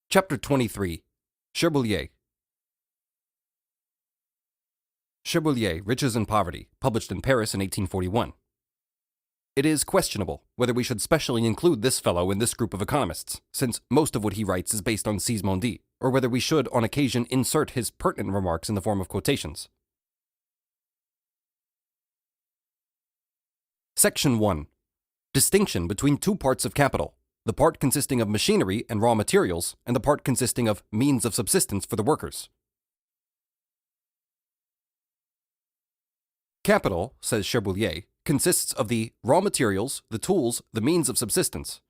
Chapter 23. Cherbuliez. Cherbuliez, Riches and Poverty, published in Paris in 1841. It is questionable whether we should specially include this fellow in this group of economists, since most of what he writes is based on Sismondi, or whether we should, on occasion, insert his pertinent remarks in the form of quotations. Section 1. Distinction between two parts of capital, the part consisting of machinery and raw materials, and the part consisting of means of subsistence for the workers. Capital, says Cherbuliez, consists of the raw materials, the tools, the means of subsistence.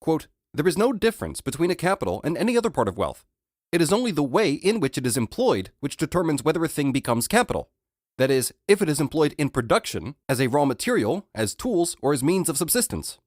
Quote, "There is no difference between a capital and any other part of wealth. It is only the way in which it is employed which determines whether a thing becomes capital. That is, if it is employed in production, as a raw material, as tools, or as means of subsistence.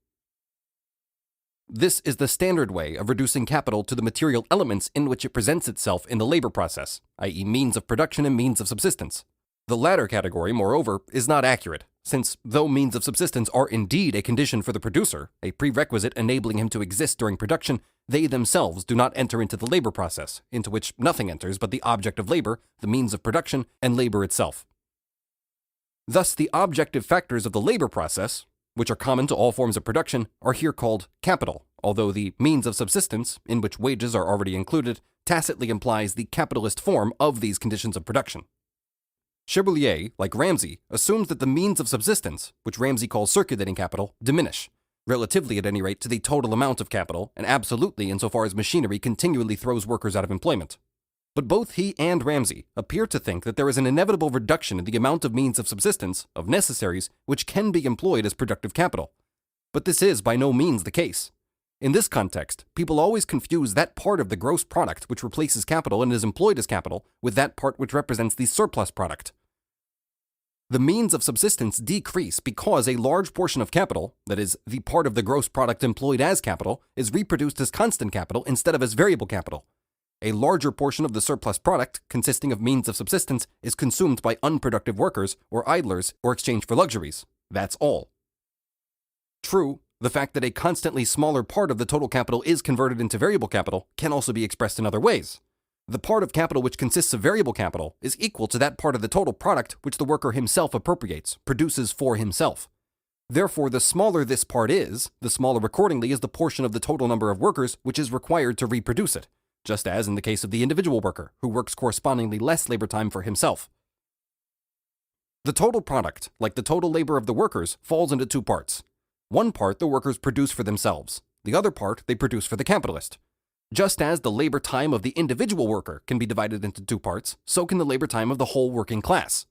This is the standard way of reducing capital to the material elements in which it presents itself in the labor process, i.e. means of production and means of subsistence. The latter category, moreover, is not accurate, since though means of subsistence are indeed a condition for the producer, a prerequisite enabling him to exist during production, they themselves do not enter into the labor process, into which nothing enters but the object of labor, the means of production, and labor itself. Thus, the objective factors of the labor process, which are common to all forms of production, are here called capital, although the means of subsistence, in which wages are already included, tacitly implies the capitalist form of these conditions of production. Cherbuliez, like Ramsay, assumes that the means of subsistence, which Ramsay calls circulating capital, diminish, relatively at any rate to the total amount of capital, and absolutely insofar as machinery continually throws workers out of employment. But both he and Ramsay appear to think that there is an inevitable reduction in the amount of means of subsistence, of necessaries, which can be employed as productive capital. But this is by no means the case. In this context, people always confuse that part of the gross product which replaces capital and is employed as capital with that part which represents the surplus product. The means of subsistence decrease because a large portion of capital, that is, the part of the gross product employed as capital, is reproduced as constant capital instead of as variable capital. A larger portion of the surplus product, consisting of means of subsistence, is consumed by unproductive workers or idlers or exchanged for luxuries. That's all. True, the fact that a constantly smaller part of the total capital is converted into variable capital can also be expressed in other ways. The part of capital which consists of variable capital is equal to that part of the total product which the worker himself appropriates, produces for himself. Therefore, the smaller this part is, the smaller accordingly is the portion of the total number of workers which is required to reproduce it, just as in the case of the individual worker, who works correspondingly less labor time for himself. The total product, like the total labor of the workers, falls into two parts. One part the workers produce for themselves, the other part they produce for the capitalist. Just as the labor time of the individual worker can be divided into two parts, so can the labor time of the whole working class.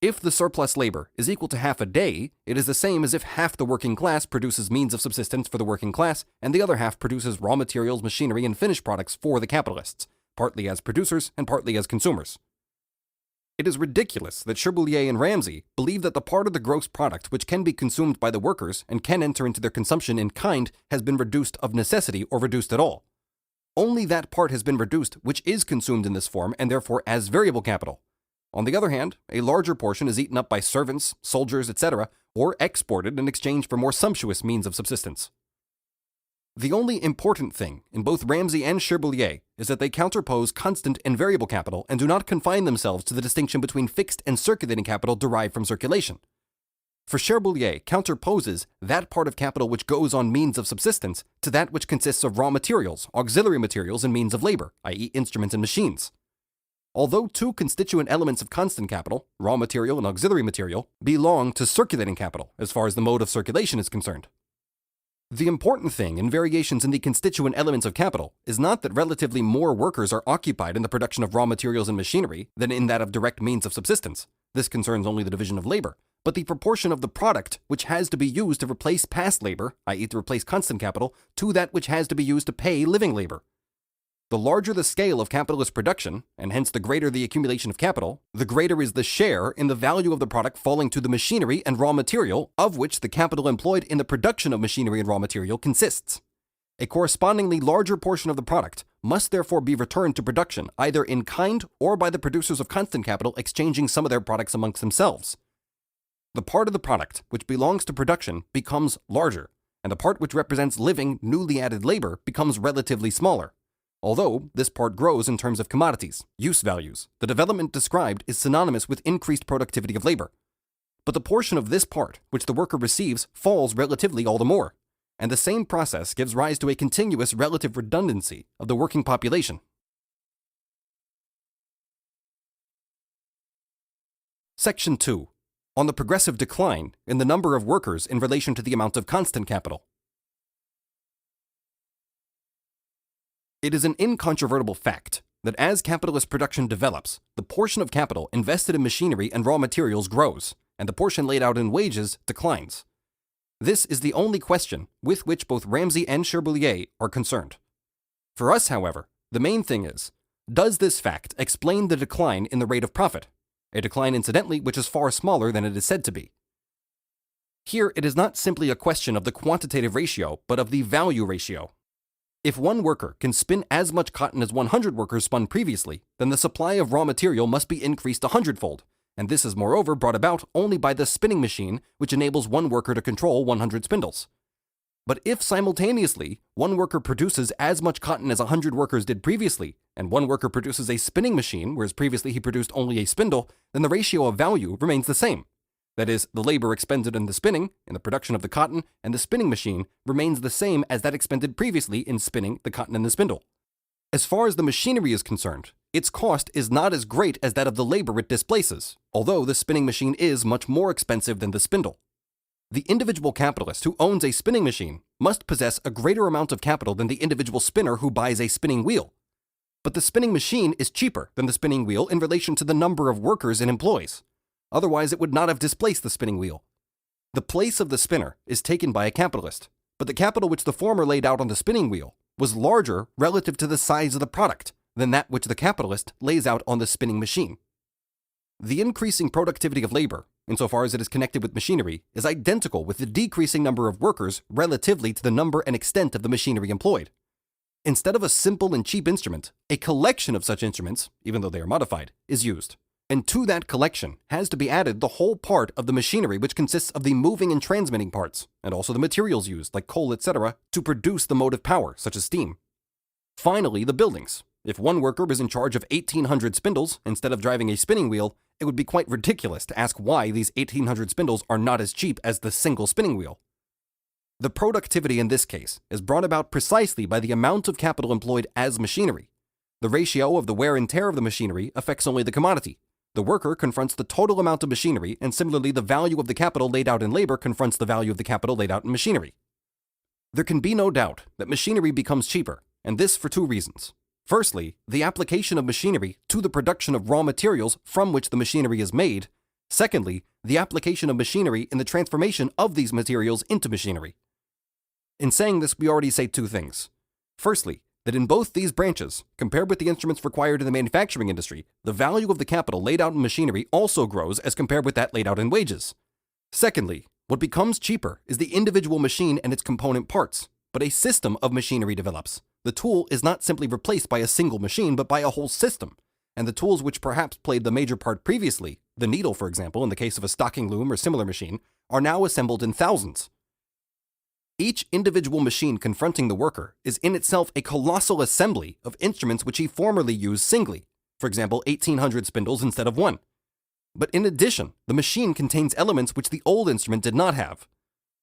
If the surplus labor is equal to half a day, it is the same as if half the working class produces means of subsistence for the working class, and the other half produces raw materials, machinery, and finished products for the capitalists, partly as producers and partly as consumers. It is ridiculous that Cherbuliez and Ramsay believe that the part of the gross product which can be consumed by the workers and can enter into their consumption in kind has been reduced of necessity or reduced at all. Only that part has been reduced which is consumed in this form and therefore as variable capital. On the other hand, a larger portion is eaten up by servants, soldiers, etc., or exported in exchange for more sumptuous means of subsistence. The only important thing in both Ramsay and Cherbuliez is that they counterpose constant and variable capital and do not confine themselves to the distinction between fixed and circulating capital derived from circulation. For Cherbuliez counterposes that part of capital which goes on means of subsistence to that which consists of raw materials, auxiliary materials, and means of labor, i.e. instruments and machines. Although two constituent elements of constant capital, raw material and auxiliary material, belong to circulating capital as far as the mode of circulation is concerned. The important thing in variations in the constituent elements of capital is not that relatively more workers are occupied in the production of raw materials and machinery than in that of direct means of subsistence. This concerns only the division of labor, but the proportion of the product which has to be used to replace past labor, i.e. to replace constant capital, to that which has to be used to pay living labor. The larger the scale of capitalist production, and hence the greater the accumulation of capital, the greater is the share in the value of the product falling to the machinery and raw material of which the capital employed in the production of machinery and raw material consists. A correspondingly larger portion of the product must therefore be returned to production either in kind or by the producers of constant capital exchanging some of their products amongst themselves. The part of the product which belongs to production becomes larger, and the part which represents living, newly added labor becomes relatively smaller. Although this part grows in terms of commodities, use values, the development described is synonymous with increased productivity of labor. But the portion of this part which the worker receives falls relatively all the more, and the same process gives rise to a continuous relative redundancy of the working population. Section 2. On the progressive decline in the number of workers in relation to the amount of constant capital. It is an incontrovertible fact that as capitalist production develops, the portion of capital invested in machinery and raw materials grows, and the portion laid out in wages declines. This is the only question with which both Ramsey and Cherbulier are concerned. For us, however, the main thing is, does this fact explain the decline in the rate of profit? A decline, incidentally, which is far smaller than it is said to be. Here, it is not simply a question of the quantitative ratio, but of the value ratio. If one worker can spin as much cotton as 100 workers spun previously, then the supply of raw material must be increased 100-fold, and this is moreover brought about only by the spinning machine, which enables one worker to control 100 spindles. But if simultaneously one worker produces as much cotton as 100 workers did previously, and one worker produces a spinning machine, whereas previously he produced only a spindle, then the ratio of value remains the same. That is, the labor expended in the spinning, in the production of the cotton, and the spinning machine remains the same as that expended previously in spinning the cotton and the spindle. As far as the machinery is concerned, its cost is not as great as that of the labor it displaces, although the spinning machine is much more expensive than the spindle. The individual capitalist who owns a spinning machine must possess a greater amount of capital than the individual spinner who buys a spinning wheel. But the spinning machine is cheaper than the spinning wheel in relation to the number of workers it employs. Otherwise, it would not have displaced the spinning wheel. The place of the spinner is taken by a capitalist, but the capital which the former laid out on the spinning wheel was larger relative to the size of the product than that which the capitalist lays out on the spinning machine. The increasing productivity of labor, insofar as it is connected with machinery, is identical with the decreasing number of workers relatively to the number and extent of the machinery employed. Instead of a simple and cheap instrument, a collection of such instruments, even though they are modified, is used. And to that collection has to be added the whole part of the machinery which consists of the moving and transmitting parts, and also the materials used, like coal, etc., to produce the motive power, such as steam. Finally, the buildings. If one worker is in charge of 1,800 spindles instead of driving a spinning wheel, it would be quite ridiculous to ask why these 1,800 spindles are not as cheap as the single spinning wheel. The productivity in this case is brought about precisely by the amount of capital employed as machinery. The ratio of the wear and tear of the machinery affects only the commodity. The worker confronts the total amount of machinery, and similarly the value of the capital laid out in labor confronts the value of the capital laid out in machinery. There can be no doubt that machinery becomes cheaper, and this for two reasons. Firstly, the application of machinery to the production of raw materials from which the machinery is made. Secondly, the application of machinery in the transformation of these materials into machinery. In saying this, we already say two things. Firstly, that in both these branches, compared with the instruments required in the manufacturing industry, the value of the capital laid out in machinery also grows as compared with that laid out in wages. Secondly, what becomes cheaper is the individual machine and its component parts, but a system of machinery develops. The tool is not simply replaced by a single machine, but by a whole system, and the tools which perhaps played the major part previously, the needle, for example, in the case of a stocking loom or similar machine, are now assembled in thousands. Each individual machine confronting the worker is in itself a colossal assembly of instruments which he formerly used singly, for example, 1,800 spindles instead of one. But in addition, the machine contains elements which the old instrument did not have.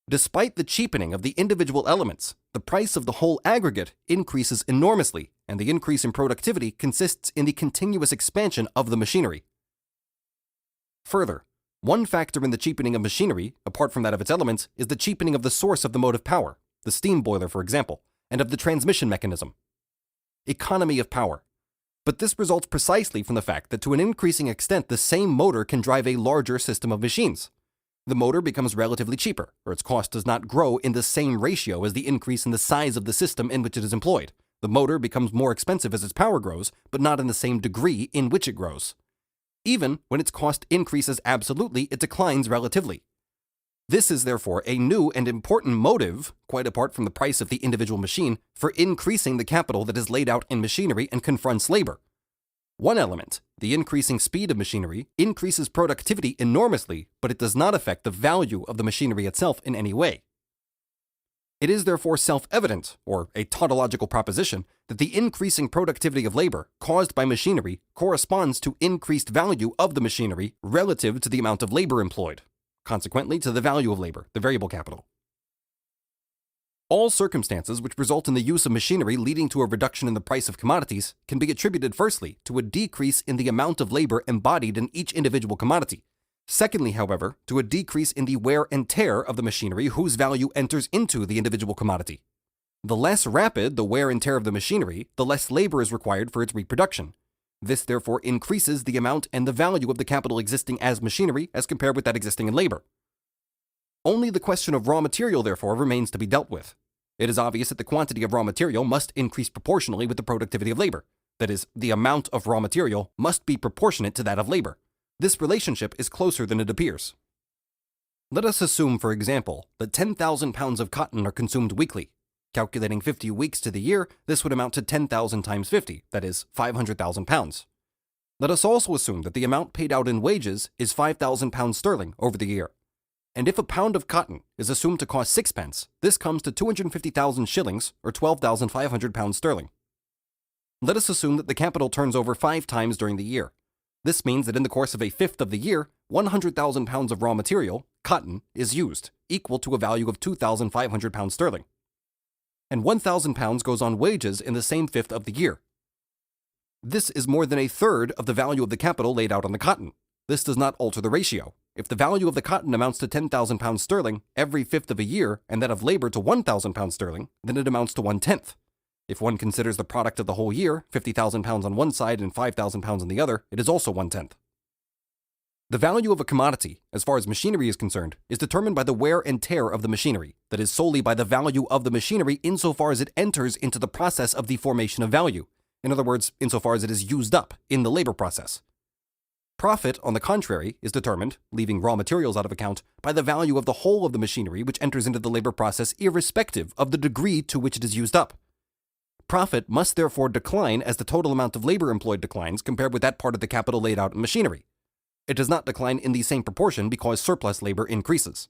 Despite the cheapening of the individual elements, the price of the whole aggregate increases enormously, and the increase in productivity consists in the continuous expansion of the machinery. Further, one factor in the cheapening of machinery, apart from that of its elements, is the cheapening of the source of the motive power, the steam boiler, for example, and of the transmission mechanism. Economy of power. But this results precisely from the fact that to an increasing extent the same motor can drive a larger system of machines. The motor becomes relatively cheaper, or its cost does not grow in the same ratio as the increase in the size of the system in which it is employed. The motor becomes more expensive as its power grows, but not in the same degree in which it grows. Even when its cost increases absolutely, it declines relatively. This is therefore a new and important motive, quite apart from the price of the individual machine, for increasing the capital that is laid out in machinery and confronts labor. One element, the increasing speed of machinery, increases productivity enormously, but it does not affect the value of the machinery itself in any way. It is therefore self-evident, or a tautological proposition, that the increasing productivity of labor caused by machinery corresponds to increased value of the machinery relative to the amount of labor employed, consequently to the value of labor, the variable capital. All circumstances which result in the use of machinery leading to a reduction in the price of commodities can be attributed firstly to a decrease in the amount of labor embodied in each individual commodity. Secondly, however, to a decrease in the wear and tear of the machinery whose value enters into the individual commodity. The less rapid the wear and tear of the machinery, the less labor is required for its reproduction. This therefore increases the amount and the value of the capital existing as machinery as compared with that existing in labor. Only the question of raw material, therefore, remains to be dealt with. It is obvious that the quantity of raw material must increase proportionally with the productivity of labor. That is, the amount of raw material must be proportionate to that of labor. This relationship is closer than it appears. Let us assume, for example, that 10,000 pounds of cotton are consumed weekly. Calculating 50 weeks to the year, this would amount to 10,000 times 50, that is, 500,000 pounds. Let us also assume that the amount paid out in wages is 5,000 pounds sterling over the year. And if a pound of cotton is assumed to cost 6 pence, this comes to 250,000 shillings, or 12,500 pounds sterling. Let us assume that the capital turns over 5 times during the year. This means that in the course of a fifth of the year, 100,000 pounds of raw material, cotton, is used, equal to a value of 2,500 pounds sterling. And 1,000 pounds goes on wages in the same fifth of the year. This is more than a third of the value of the capital laid out on the cotton. This does not alter the ratio. If the value of the cotton amounts to 10,000 pounds sterling every fifth of a year, and that of labor to 1,000 pounds sterling, then it amounts to 1/10. If one considers the product of the whole year, 50,000 pounds on one side and 5,000 pounds on the other, it is also 1/10. The value of a commodity, as far as machinery is concerned, is determined by the wear and tear of the machinery, that is solely by the value of the machinery insofar as it enters into the process of the formation of value, in other words, insofar as it is used up in the labor process. Profit, on the contrary, is determined, leaving raw materials out of account, by the value of the whole of the machinery which enters into the labor process irrespective of the degree to which it is used up. Profit must therefore decline as the total amount of labor employed declines compared with that part of the capital laid out in machinery. It does not decline in the same proportion because surplus labor increases.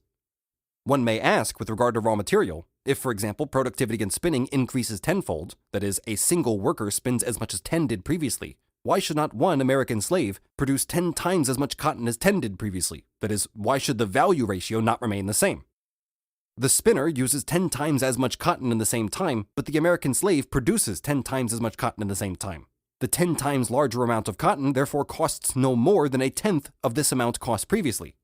One may ask, with regard to raw material, if, for example, productivity in spinning increases tenfold, that is, a single worker spins as much as 10 did previously, why should not one American slave produce 10 times as much cotton as 10 did previously? That is, why should the value ratio not remain the same? The spinner uses 10 times as much cotton in the same time, but the American slave produces 10 times as much cotton in the same time. The 10 times larger amount of cotton therefore costs no more than 1/10 of this amount cost previously.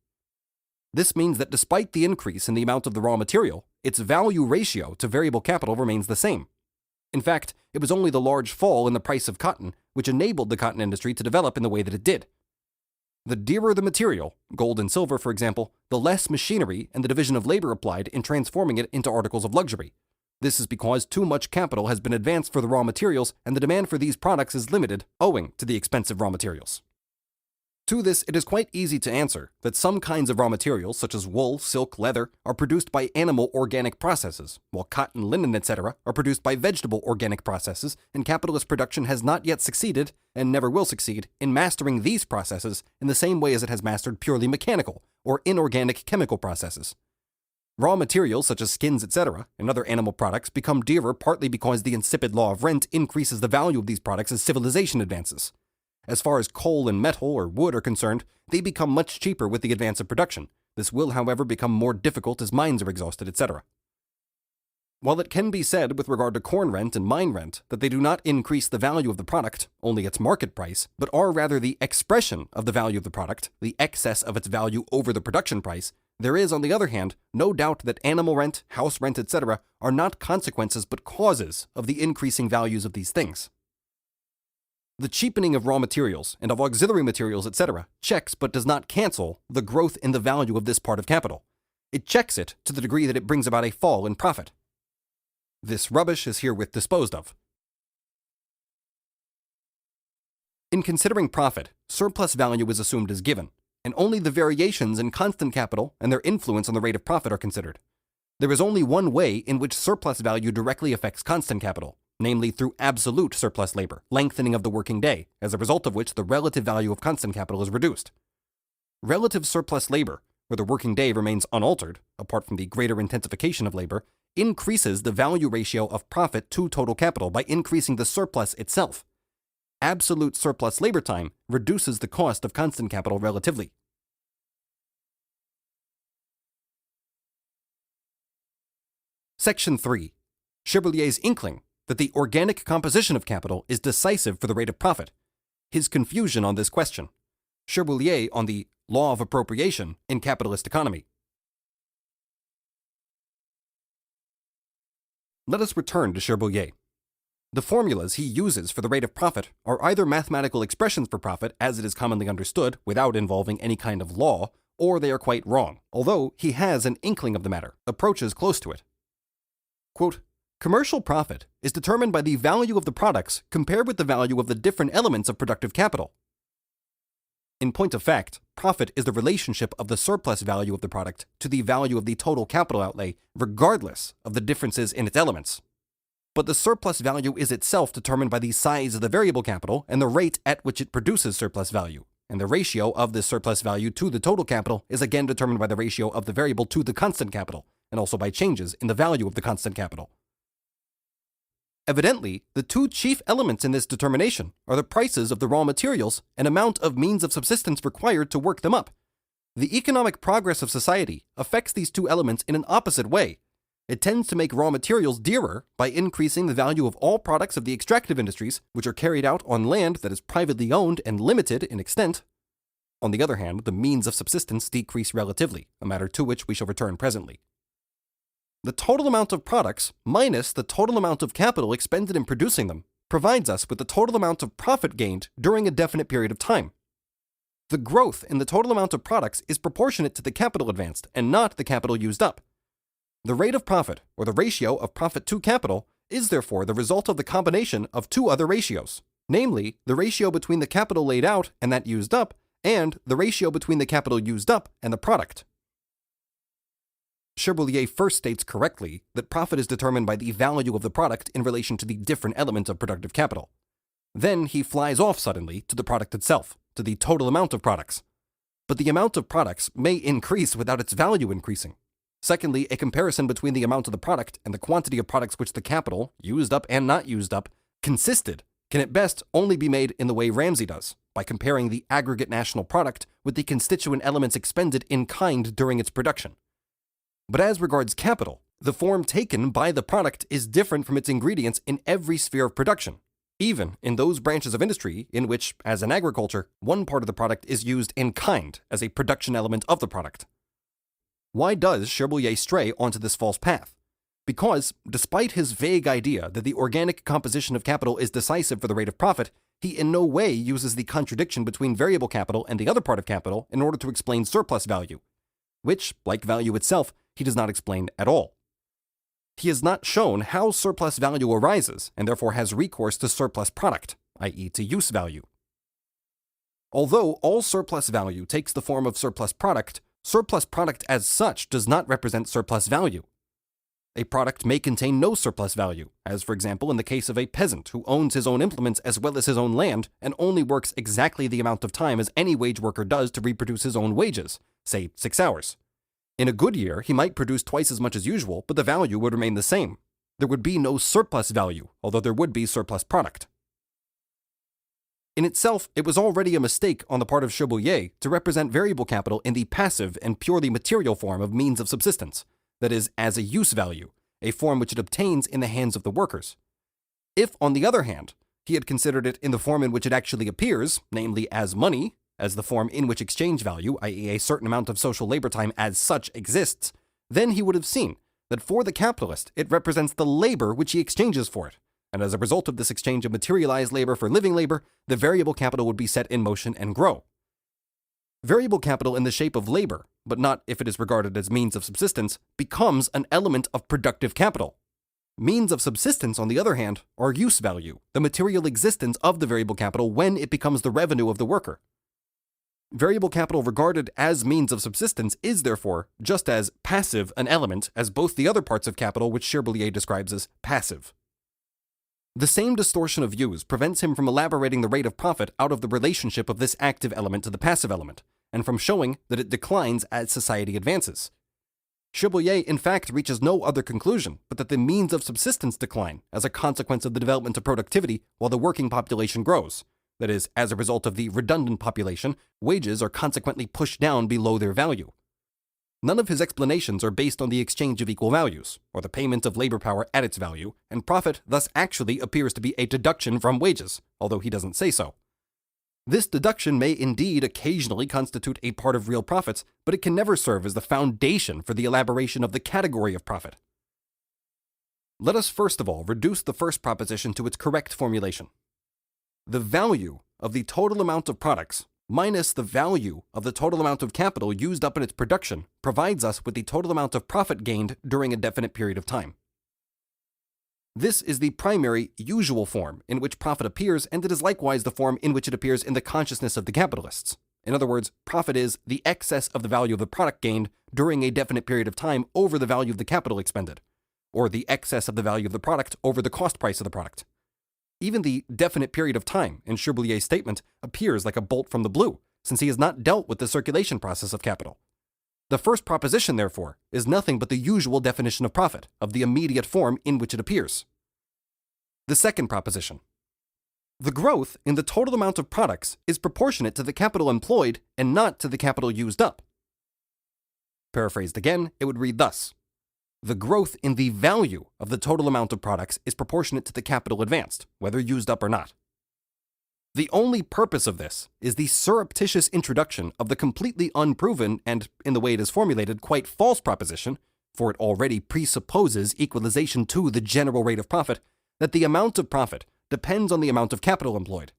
This means that despite the increase in the amount of the raw material, its value ratio to variable capital remains the same. In fact, it was only the large fall in the price of cotton which enabled the cotton industry to develop in the way that it did. The dearer the material, gold and silver for example, the less machinery and the division of labor applied in transforming it into articles of luxury. This is because too much capital has been advanced for the raw materials and the demand for these products is limited owing to the expensive raw materials. To this, it is quite easy to answer that some kinds of raw materials, such as wool, silk, leather, are produced by animal organic processes, while cotton, linen, etc. are produced by vegetable organic processes, and capitalist production has not yet succeeded, and never will succeed, in mastering these processes in the same way as it has mastered purely mechanical or inorganic chemical processes. Raw materials such as skins, etc., and other animal products become dearer partly because the insipid law of rent increases the value of these products as civilization advances. As far as coal and metal or wood are concerned, they become much cheaper with the advance of production. This will, however, become more difficult as mines are exhausted, etc. While it can be said with regard to corn rent and mine rent that they do not increase the value of the product, only its market price, but are rather the expression of the value of the product, the excess of its value over the production price, there is, on the other hand, no doubt that animal rent, house rent, etc. are not consequences but causes of the increasing values of these things. The cheapening of raw materials and of auxiliary materials, etc., checks but does not cancel the growth in the value of this part of capital. It checks it to the degree that it brings about a fall in profit. This rubbish is herewith disposed of. In considering profit, surplus value is assumed as given, and only the variations in constant capital and their influence on the rate of profit are considered. There is only one way in which surplus value directly affects constant capital, namely through absolute surplus labor, lengthening of the working day, as a result of which the relative value of constant capital is reduced. Relative surplus labor, where the working day remains unaltered, apart from the greater intensification of labor, increases the value ratio of profit to total capital by increasing the surplus itself. Absolute surplus labor time reduces the cost of constant capital relatively. Section 3. Cherbuliez's inkling that the organic composition of capital is decisive for the rate of profit. His confusion on this question. Cherbuliez on the law of appropriation in capitalist economy. Let us return to Cherbuliez. The formulas he uses for the rate of profit are either mathematical expressions for profit as it is commonly understood without involving any kind of law, or they are quite wrong, although he has an inkling of the matter, approaches close to it. Quote, commercial profit is determined by the value of the products compared with the value of the different elements of productive capital. In point of fact, profit is the relationship of the surplus value of the product to the value of the total capital outlay, regardless of the differences in its elements. But the surplus value is itself determined by the size of the variable capital and the rate at which it produces surplus value, and the ratio of this surplus value to the total capital is again determined by the ratio of the variable to the constant capital, and also by changes in the value of the constant capital. Evidently, the two chief elements in this determination are the prices of the raw materials and amount of means of subsistence required to work them up. The economic progress of society affects these two elements in an opposite way. It tends to make raw materials dearer by increasing the value of all products of the extractive industries, which are carried out on land that is privately owned and limited in extent. On the other hand, the means of subsistence decrease relatively, a matter to which we shall return presently. The total amount of products minus the total amount of capital expended in producing them provides us with the total amount of profit gained during a definite period of time. The growth in the total amount of products is proportionate to the capital advanced and not the capital used up. The rate of profit, or the ratio of profit to capital, is therefore the result of the combination of two other ratios, namely the ratio between the capital laid out and that used up, and the ratio between the capital used up and the product. Cherbuliez first states correctly that profit is determined by the value of the product in relation to the different elements of productive capital. Then he flies off suddenly to the product itself, to the total amount of products. But the amount of products may increase without its value increasing. Secondly, a comparison between the amount of the product and the quantity of products which the capital, used up and not used up, consisted, can at best only be made in the way Ramsey does, by comparing the aggregate national product with the constituent elements expended in kind during its production. But as regards capital, the form taken by the product is different from its ingredients in every sphere of production, even in those branches of industry in which, as in agriculture, one part of the product is used in kind as a production element of the product. Why does Cherbuliez stray onto this false path? Because, despite his vague idea that the organic composition of capital is decisive for the rate of profit, he in no way uses the contradiction between variable capital and the other part of capital in order to explain surplus value, which, like value itself, he does not explain at all. He has not shown how surplus value arises and therefore has recourse to surplus product, i.e. to use value. Although all surplus value takes the form of surplus product as such does not represent surplus value. A product may contain no surplus value, as for example in the case of a peasant who owns his own implements as well as his own land and only works exactly the amount of time as any wage worker does to reproduce his own wages, say 6 hours. In a good year, he might produce twice as much as usual, but the value would remain the same. There would be no surplus value, although there would be surplus product. In itself, it was already a mistake on the part of Cherbuliez to represent variable capital in the passive and purely material form of means of subsistence, that is, as a use value, a form which it obtains in the hands of the workers. If, on the other hand, he had considered it in the form in which it actually appears, namely as money, as the form in which exchange value, i.e. a certain amount of social labor time as such exists, then he would have seen that for the capitalist it represents the labor which he exchanges for it, and as a result of this exchange of materialized labor for living labor, the variable capital would be set in motion and grow. Variable capital in the shape of labor, but not if it is regarded as means of subsistence, becomes an element of productive capital. Means of subsistence, on the other hand, are use value, the material existence of the variable capital when it becomes the revenue of the worker. Variable capital regarded as means of subsistence is therefore just as passive an element as both the other parts of capital which Cherbuliez describes as passive. The same distortion of views prevents him from elaborating the rate of profit out of the relationship of this active element to the passive element, and from showing that it declines as society advances. Cherbulier in fact reaches no other conclusion but that the means of subsistence decline as a consequence of the development of productivity while the working population grows. That is, as a result of the redundant population, wages are consequently pushed down below their value. None of his explanations are based on the exchange of equal values, or the payment of labor power at its value, and profit thus actually appears to be a deduction from wages, although he doesn't say so. This deduction may indeed occasionally constitute a part of real profits, but it can never serve as the foundation for the elaboration of the category of profit. Let us first of all reduce the first proposition to its correct formulation. The value of the total amount of products minus the value of the total amount of capital used up in its production provides us with the total amount of profit gained during a definite period of time. This is the primary, usual form in which profit appears, and it is likewise the form in which it appears in the consciousness of the capitalists. In other words, profit is the excess of the value of the product gained during a definite period of time over the value of the capital expended, or the excess of the value of the product over the cost price of the product. Even the definite period of time in Cherbulier's statement appears like a bolt from the blue, since he has not dealt with the circulation process of capital. The first proposition, therefore, is nothing but the usual definition of profit, of the immediate form in which it appears. The second proposition. The growth in the total amount of products is proportionate to the capital employed and not to the capital used up. Paraphrased again, it would read thus. The growth in the value of the total amount of products is proportionate to the capital advanced, whether used up or not. The only purpose of this is the surreptitious introduction of the completely unproven and, in the way it is formulated, quite false proposition, for it already presupposes equalization to the general rate of profit, that the amount of profit depends on the amount of capital employed.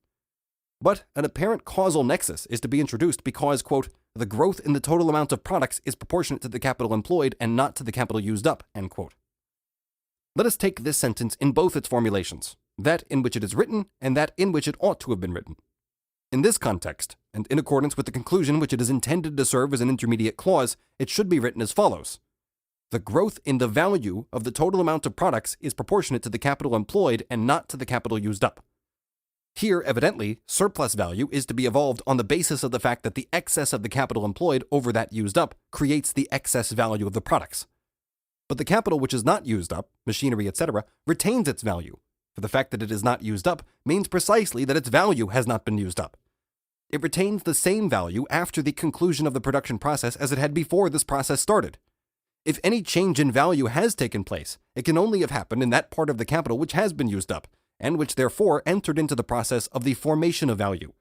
But an apparent causal nexus is to be introduced because, quote, the growth in the total amount of products is proportionate to the capital employed and not to the capital used up, end quote. Let us take this sentence in both its formulations, that in which it is written and that in which it ought to have been written. In this context, and in accordance with the conclusion which it is intended to serve as an intermediate clause, it should be written as follows. The growth in the value of the total amount of products is proportionate to the capital employed and not to the capital used up. Here, evidently, surplus value is to be evolved on the basis of the fact that the excess of the capital employed over that used up creates the excess value of the products. But the capital which is not used up, machinery, etc., retains its value, for the fact that it is not used up means precisely that its value has not been used up. It retains the same value after the conclusion of the production process as it had before this process started. If any change in value has taken place, it can only have happened in that part of the capital which has been used up, and which therefore entered into the process of the formation of value.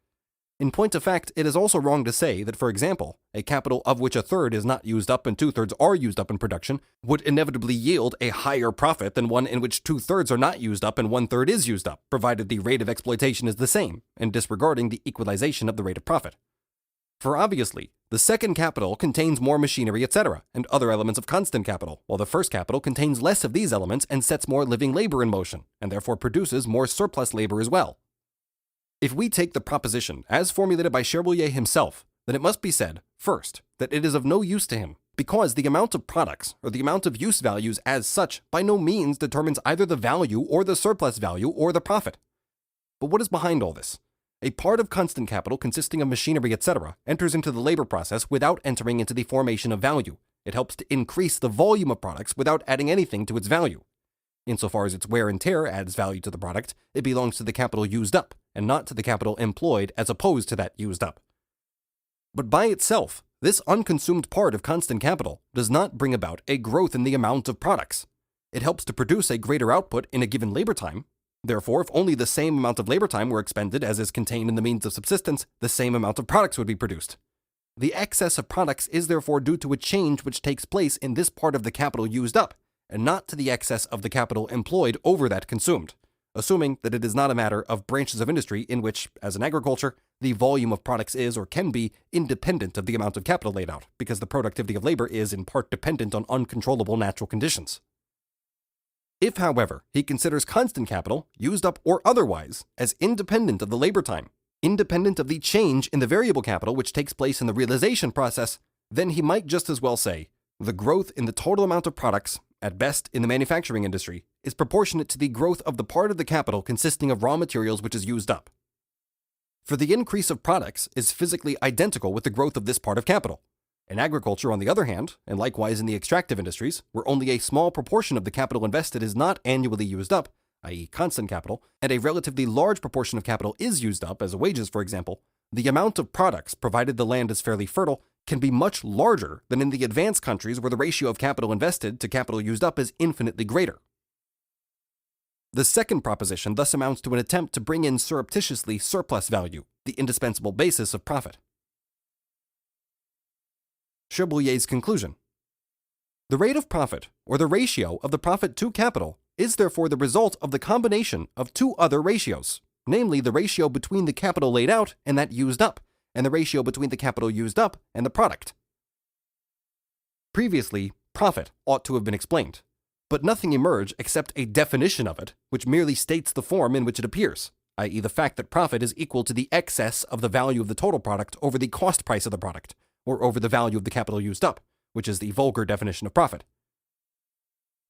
In point of fact, it is also wrong to say that, for example, a capital of which a third is not used up and 2/3 are used up in production would inevitably yield a higher profit than one in which 2/3 are not used up and 1/3 is used up, provided the rate of exploitation is the same, and disregarding the equalization of the rate of profit. For obviously, the second capital contains more machinery, etc., and other elements of constant capital, while the first capital contains less of these elements and sets more living labor in motion, and therefore produces more surplus labor as well. If we take the proposition as formulated by Cherbulier himself, then it must be said, first, that it is of no use to him, because the amount of products, or the amount of use values as such, by no means determines either the value or the surplus value or the profit. But what is behind all this? A part of constant capital consisting of machinery, etc., enters into the labor process without entering into the formation of value. It helps to increase the volume of products without adding anything to its value. Insofar as its wear and tear adds value to the product, it belongs to the capital used up, and not to the capital employed as opposed to that used up. But by itself, this unconsumed part of constant capital does not bring about a growth in the amount of products. It helps to produce a greater output in a given labor time. Therefore, if only the same amount of labor time were expended as is contained in the means of subsistence, the same amount of products would be produced. The excess of products is therefore due to a change which takes place in this part of the capital used up, and not to the excess of the capital employed over that consumed, assuming that it is not a matter of branches of industry in which, as in agriculture, the volume of products is or can be independent of the amount of capital laid out, because the productivity of labor is in part dependent on uncontrollable natural conditions. If, however, he considers constant capital, used up or otherwise, as independent of the labor time, independent of the change in the variable capital which takes place in the realization process, then he might just as well say, the growth in the total amount of products, at best in the manufacturing industry, is proportionate to the growth of the part of the capital consisting of raw materials which is used up. For the increase of products is physically identical with the growth of this part of capital. In agriculture, on the other hand, and likewise in the extractive industries, where only a small proportion of the capital invested is not annually used up, i.e. constant capital, and a relatively large proportion of capital is used up, as wages for example, the amount of products, provided the land is fairly fertile, can be much larger than in the advanced countries where the ratio of capital invested to capital used up is infinitely greater. The second proposition thus amounts to an attempt to bring in surreptitiously surplus value, the indispensable basis of profit. Cherbuliez's conclusion. The rate of profit, or the ratio of the profit to capital, is therefore the result of the combination of two other ratios, namely the ratio between the capital laid out and that used up, and the ratio between the capital used up and the product. Previously, profit ought to have been explained, but nothing emerged except a definition of it, which merely states the form in which it appears, i.e. the fact that profit is equal to the excess of the value of the total product over the cost price of the product, or over the value of the capital used up, which is the vulgar definition of profit.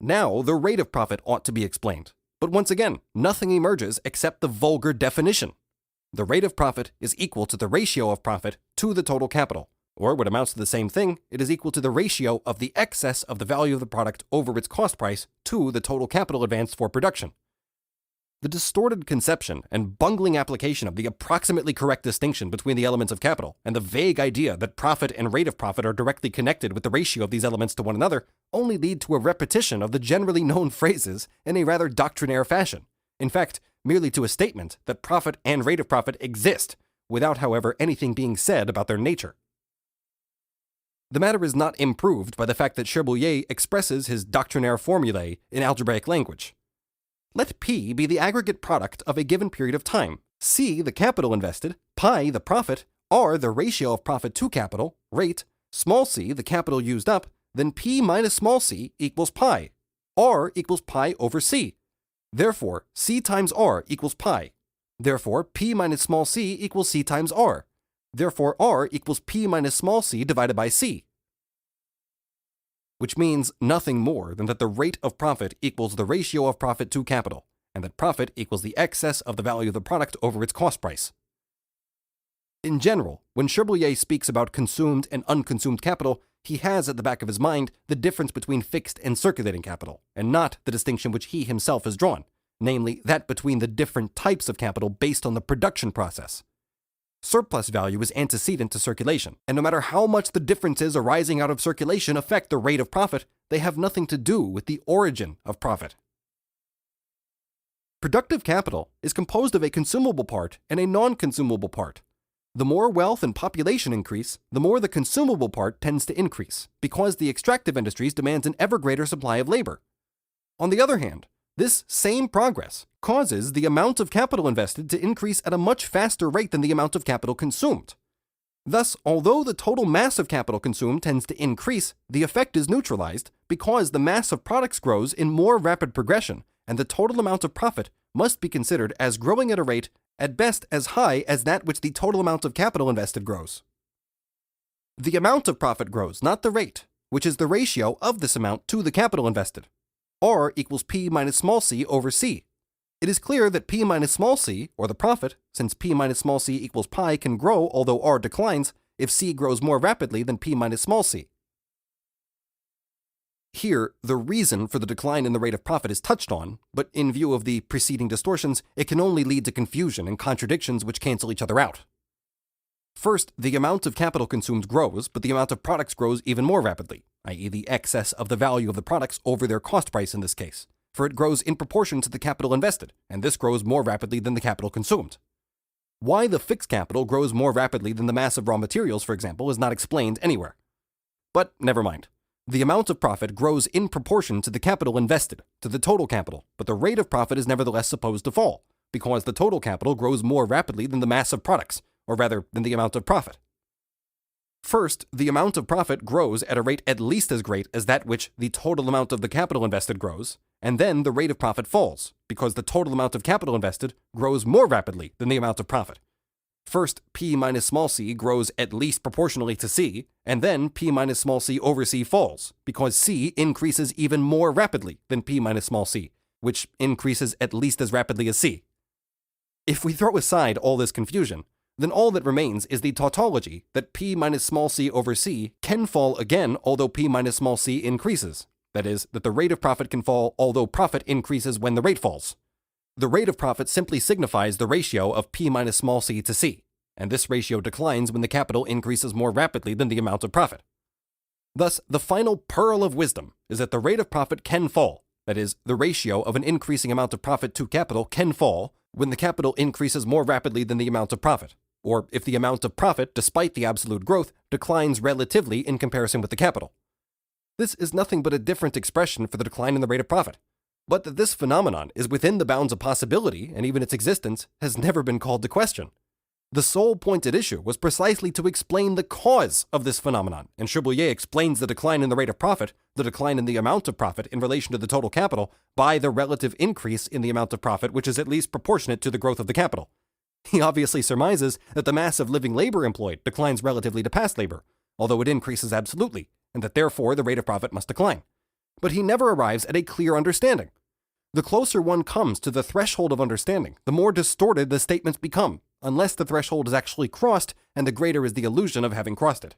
Now, the rate of profit ought to be explained, but once again, nothing emerges except the vulgar definition. The rate of profit is equal to the ratio of profit to the total capital, or what amounts to the same thing, it is equal to the ratio of the excess of the value of the product over its cost price to the total capital advanced for production. The distorted conception and bungling application of the approximately correct distinction between the elements of capital and the vague idea that profit and rate of profit are directly connected with the ratio of these elements to one another only lead to a repetition of the generally known phrases in a rather doctrinaire fashion. In fact, merely to a statement that profit and rate of profit exist, without, however, anything being said about their nature. The matter is not improved by the fact that Cherbuliez expresses his doctrinaire formulae in algebraic language. Let P be the aggregate product of a given period of time, C the capital invested, pi the profit, R the ratio of profit to capital, rate, small c the capital used up, then P minus small c equals pi. R equals pi over C. Therefore, C times R equals pi. Therefore, P minus small c equals C times R. Therefore, R equals P minus small c divided by C. Which means nothing more than that the rate of profit equals the ratio of profit to capital, and that profit equals the excess of the value of the product over its cost price. In general, when Cherbuliez speaks about consumed and unconsumed capital, he has at the back of his mind the difference between fixed and circulating capital, and not the distinction which he himself has drawn, namely that between the different types of capital based on the production process. Surplus value is antecedent to circulation, and no matter how much the differences arising out of circulation affect the rate of profit, they have nothing to do with the origin of profit. Productive capital is composed of a consumable part and a non-consumable part. The more wealth and population increase, the more the consumable part tends to increase, because the extractive industries demands an ever greater supply of labor. On the other hand, this same progress causes the amount of capital invested to increase at a much faster rate than the amount of capital consumed. Thus, although the total mass of capital consumed tends to increase, the effect is neutralized because the mass of products grows in more rapid progression, and the total amount of profit must be considered as growing at a rate at best as high as that which the total amount of capital invested grows. The amount of profit grows, not the rate, which is the ratio of this amount to the capital invested. R equals P minus small c over C. It is clear that P minus small c, or the profit, since P minus small c equals pi, can grow although R declines if C grows more rapidly than P minus small c. Here, the reason for the decline in the rate of profit is touched on, but in view of the preceding distortions, it can only lead to confusion and contradictions which cancel each other out. First, the amount of capital consumed grows, but the amount of products grows even more rapidly, i.e. the excess of the value of the products over their cost price in this case, for it grows in proportion to the capital invested, and this grows more rapidly than the capital consumed. Why the fixed capital grows more rapidly than the mass of raw materials, for example, is not explained anywhere. But never mind. The amount of profit grows in proportion to the capital invested, to the total capital, but the rate of profit is nevertheless supposed to fall, because the total capital grows more rapidly than the mass of products, or rather than the amount of profit. First, the amount of profit grows at a rate at least as great as that which the total amount of the capital invested grows, and then the rate of profit falls, because the total amount of capital invested grows more rapidly than the amount of profit. First, P minus small c grows at least proportionally to C, and then P minus small c over C falls, because C increases even more rapidly than P minus small c, which increases at least as rapidly as C. If we throw aside all this confusion, then all that remains is the tautology that P minus small c over C can fall again although P minus small c increases. That is, that the rate of profit can fall although profit increases when the rate falls. The rate of profit simply signifies the ratio of P minus small c to C, and this ratio declines when the capital increases more rapidly than the amount of profit. Thus, the final pearl of wisdom is that the rate of profit can fall, that is, the ratio of an increasing amount of profit to capital can fall when the capital increases more rapidly than the amount of profit, or if the amount of profit, despite the absolute growth, declines relatively in comparison with the capital. This is nothing but a different expression for the decline in the rate of profit. But that this phenomenon is within the bounds of possibility, and even its existence, has never been called to question. The sole point at issue was precisely to explain the cause of this phenomenon, and Cherbuliez explains the decline in the rate of profit, the decline in the amount of profit in relation to the total capital, by the relative increase in the amount of profit which is at least proportionate to the growth of the capital. He obviously surmises that the mass of living labor employed declines relatively to past labor, although it increases absolutely, and that therefore the rate of profit must decline. But he never arrives at a clear understanding. The closer one comes to the threshold of understanding, the more distorted the statements become, unless the threshold is actually crossed and the greater is the illusion of having crossed it.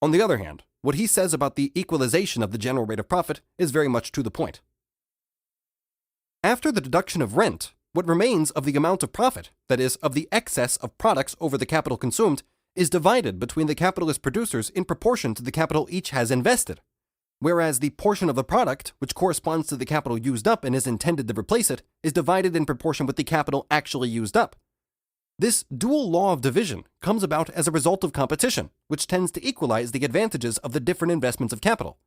On the other hand, what he says about the equalization of the general rate of profit is very much to the point. After the deduction of rent, what remains of the amount of profit, that is, of the excess of products over the capital consumed, is divided between the capitalist producers in proportion to the capital each has invested, whereas the portion of the product, which corresponds to the capital used up and is intended to replace it, is divided in proportion with the capital actually used up. This dual law of division comes about as a result of competition, which tends to equalize the advantages of the different investments of capital.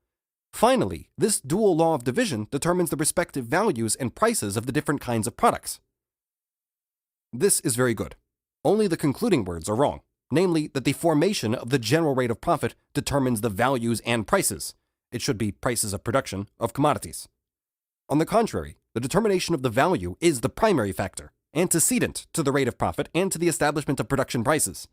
Finally, this dual law of division determines the respective values and prices of the different kinds of products. This is very good. Only the concluding words are wrong, namely that the formation of the general rate of profit determines the values and prices. It should be prices of production of commodities. On the contrary, the determination of the value is the primary factor, antecedent to the rate of profit and to the establishment of production prices.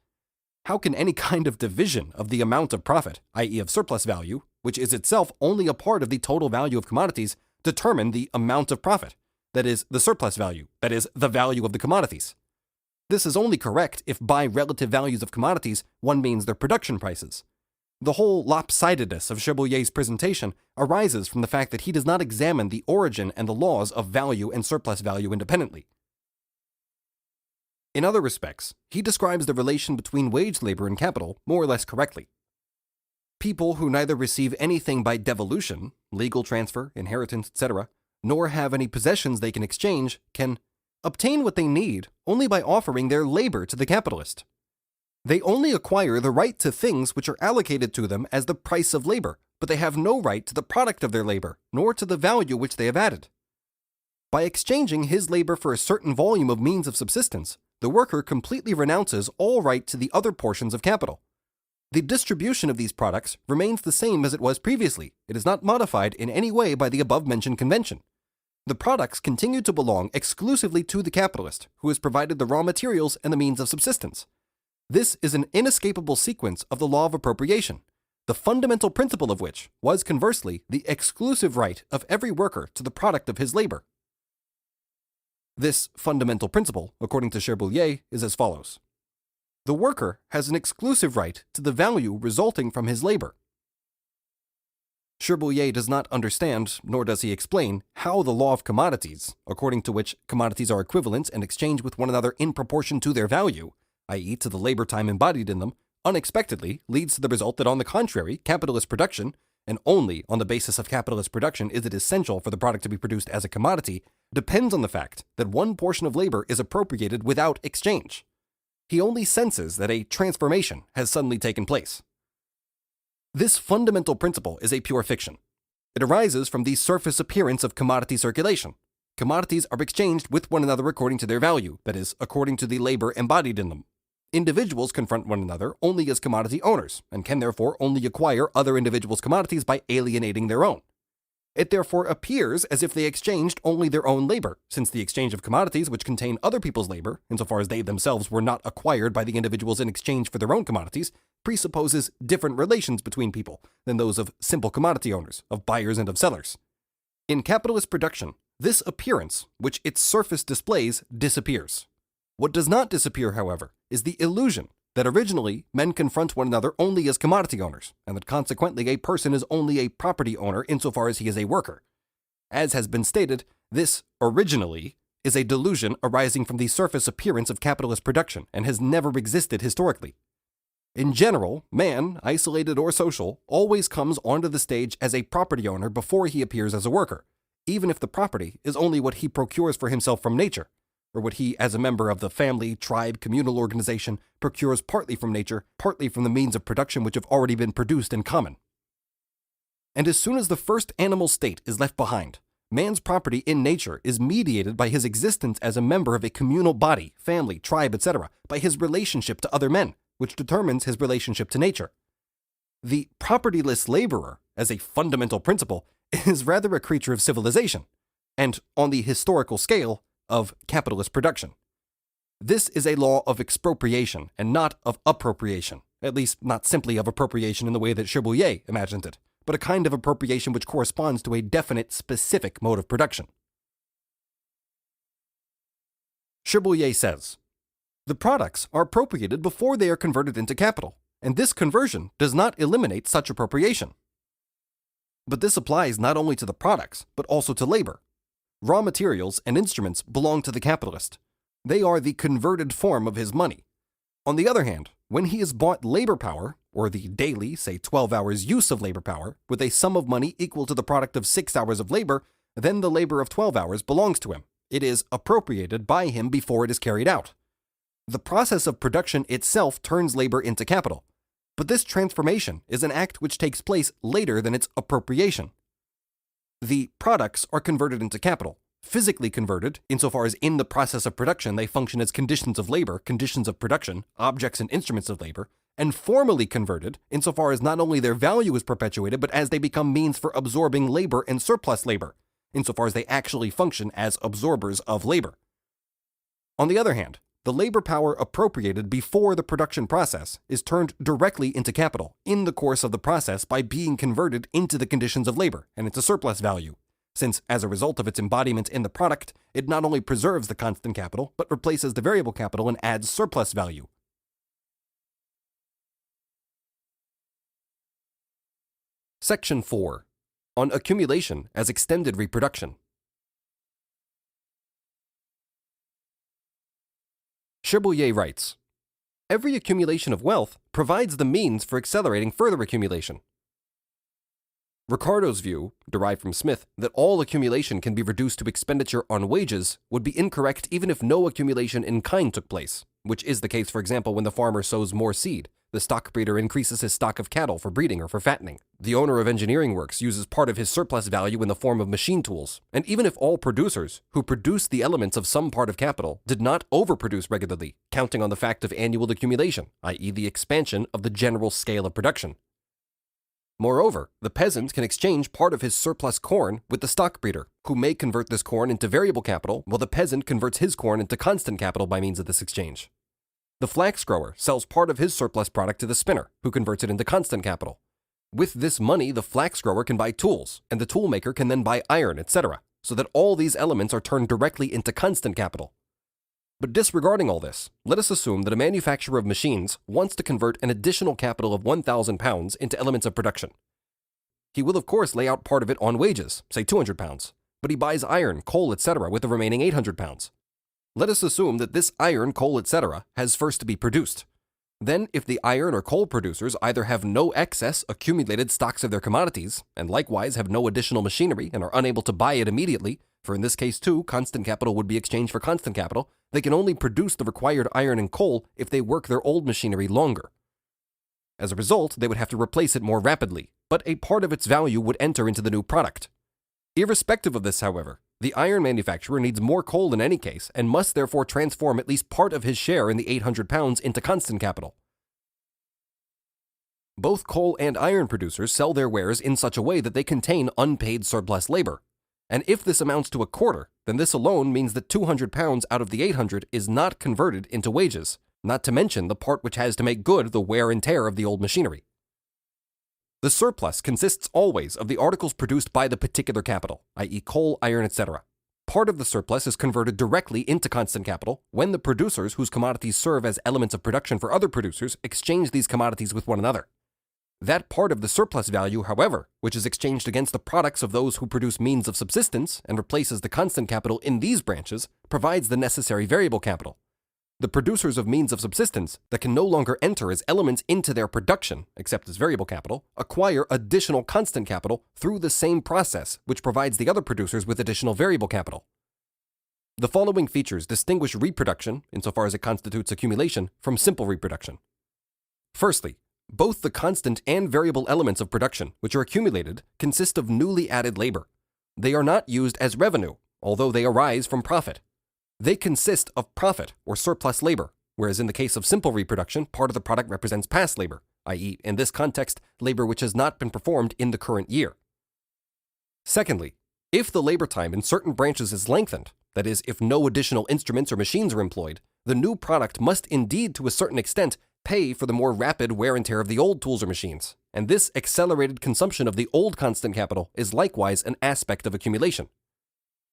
How can any kind of division of the amount of profit, i.e. of surplus value, which is itself only a part of the total value of commodities, determine the amount of profit, that is, the surplus value, that is, the value of the commodities? This is only correct if by relative values of commodities one means their production prices. The whole lopsidedness of Cherbuliez's presentation arises from the fact that he does not examine the origin and the laws of value and surplus value independently. In other respects, he describes the relation between wage labor and capital more or less correctly. People who neither receive anything by devolution, legal transfer, inheritance, etc., nor have any possessions they can exchange, can obtain what they need only by offering their labor to the capitalist. They only acquire the right to things which are allocated to them as the price of labor, but they have no right to the product of their labor, nor to the value which they have added. By exchanging his labor for a certain volume of means of subsistence, the worker completely renounces all right to the other portions of capital. The distribution of these products remains the same as it was previously. It is not modified in any way by the above-mentioned convention. The products continue to belong exclusively to the capitalist, who has provided the raw materials and the means of subsistence. This is an inescapable sequence of the law of appropriation, the fundamental principle of which was, conversely, the exclusive right of every worker to the product of his labor. This fundamental principle, according to Cherbuliez, is as follows. The worker has an exclusive right to the value resulting from his labor. Cherbuliez does not understand, nor does he explain, how the law of commodities, according to which commodities are equivalent and exchanged with one another in proportion to their value, i.e. to the labor time embodied in them, unexpectedly leads to the result that on the contrary, capitalist production, and only on the basis of capitalist production is it essential for the product to be produced as a commodity, depends on the fact that one portion of labor is appropriated without exchange. He only senses that a transformation has suddenly taken place. This fundamental principle is a pure fiction. It arises from the surface appearance of commodity circulation. Commodities are exchanged with one another according to their value, that is, according to the labor embodied in them. Individuals confront one another only as commodity owners, and can therefore only acquire other individuals' commodities by alienating their own. It therefore appears as if they exchanged only their own labor, since the exchange of commodities which contain other people's labor, insofar as they themselves were not acquired by the individuals in exchange for their own commodities, presupposes different relations between people than those of simple commodity owners, of buyers and of sellers. In capitalist production, this appearance, which its surface displays, disappears. What does not disappear, however, is the illusion that originally men confront one another only as commodity owners, and that consequently a person is only a property owner insofar as he is a worker. As has been stated, this originally is a delusion arising from the surface appearance of capitalist production and has never existed historically. In general, man, isolated or social, always comes onto the stage as a property owner before he appears as a worker, even if the property is only what he procures for himself from nature, or what he, as a member of the family, tribe, communal organization, procures partly from nature, partly from the means of production which have already been produced in common. And as soon as the first animal state is left behind, man's property in nature is mediated by his existence as a member of a communal body, family, tribe, etc., by his relationship to other men, which determines his relationship to nature. The propertyless laborer, as a fundamental principle, is rather a creature of civilization, and, on the historical scale, of capitalist production. This is a law of expropriation and not of appropriation, at least not simply of appropriation in the way that Cherbulier imagined it, but a kind of appropriation which corresponds to a definite, specific mode of production. Cherbulier says, "The products are appropriated before they are converted into capital, and this conversion does not eliminate such appropriation. But this applies not only to the products, but also to labor. Raw materials and instruments belong to the capitalist. They are the converted form of his money. On the other hand, when he has bought labor power, or the daily, say 12 hours use of labor power, with a sum of money equal to the product of 6 hours of labor, then the labor of 12 hours belongs to him. It is appropriated by him before it is carried out. The process of production itself turns labor into capital, but this transformation is an act which takes place later than its appropriation. The products are converted into capital, physically converted, insofar as in the process of production they function as conditions of labor, conditions of production, objects and instruments of labor, and formally converted, insofar as not only their value is perpetuated, but as they become means for absorbing labor and surplus labor, insofar as they actually function as absorbers of labor. On the other hand, the labor power appropriated before the production process is turned directly into capital in the course of the process by being converted into the conditions of labor and into surplus value, since as a result of its embodiment in the product, it not only preserves the constant capital, but replaces the variable capital and adds surplus value. Section 4. On accumulation as extended reproduction. Cherbulier writes, "Every accumulation of wealth provides the means for accelerating further accumulation." Ricardo's view, derived from Smith, that all accumulation can be reduced to expenditure on wages would be incorrect even if no accumulation in kind took place, which is the case, for example, when the farmer sows more seed. The stock breeder increases his stock of cattle for breeding or for fattening. The owner of engineering works uses part of his surplus value in the form of machine tools. And even if all producers who produce the elements of some part of capital did not overproduce regularly, counting on the fact of annual accumulation, i.e. the expansion of the general scale of production. Moreover, the peasant can exchange part of his surplus corn with the stock breeder, who may convert this corn into variable capital, while the peasant converts his corn into constant capital by means of this exchange. The flax grower sells part of his surplus product to the spinner, who converts it into constant capital. With this money, the flax grower can buy tools, and the tool maker can then buy iron, etc., so that all these elements are turned directly into constant capital. But disregarding all this, let us assume that a manufacturer of machines wants to convert an additional capital of 1,000 pounds into elements of production. He will of course lay out part of it on wages, say 200 pounds, but he buys iron, coal, etc. with the remaining 800 pounds. Let us assume that this iron, coal, etc. has first to be produced. Then, if the iron or coal producers either have no excess accumulated stocks of their commodities, and likewise have no additional machinery and are unable to buy it immediately, for in this case too, constant capital would be exchanged for constant capital, they can only produce the required iron and coal if they work their old machinery longer. As a result, they would have to replace it more rapidly, but a part of its value would enter into the new product. Irrespective of this, however, the iron manufacturer needs more coal in any case and must therefore transform at least part of his share in the 800 pounds into constant capital. Both coal and iron producers sell their wares in such a way that they contain unpaid surplus labor. And if this amounts to a quarter, then this alone means that 200 pounds out of the 800 is not converted into wages, not to mention the part which has to make good the wear and tear of the old machinery. The surplus consists always of the articles produced by the particular capital, i.e. coal, iron, etc. Part of the surplus is converted directly into constant capital when the producers whose commodities serve as elements of production for other producers exchange these commodities with one another. That part of the surplus value, however, which is exchanged against the products of those who produce means of subsistence and replaces the constant capital in these branches, provides the necessary variable capital. The producers of means of subsistence that can no longer enter as elements into their production, except as variable capital, acquire additional constant capital through the same process, which provides the other producers with additional variable capital. The following features distinguish reproduction, insofar as it constitutes accumulation, from simple reproduction. Firstly, both the constant and variable elements of production, which are accumulated, consist of newly added labor. They are not used as revenue, although they arise from profit. They consist of profit or surplus labor, whereas in the case of simple reproduction, part of the product represents past labor, i.e., in this context, labor which has not been performed in the current year. Secondly, if the labor time in certain branches is lengthened, that is, if no additional instruments or machines are employed, the new product must indeed to a certain extent pay for the more rapid wear and tear of the old tools or machines, and this accelerated consumption of the old constant capital is likewise an aspect of accumulation.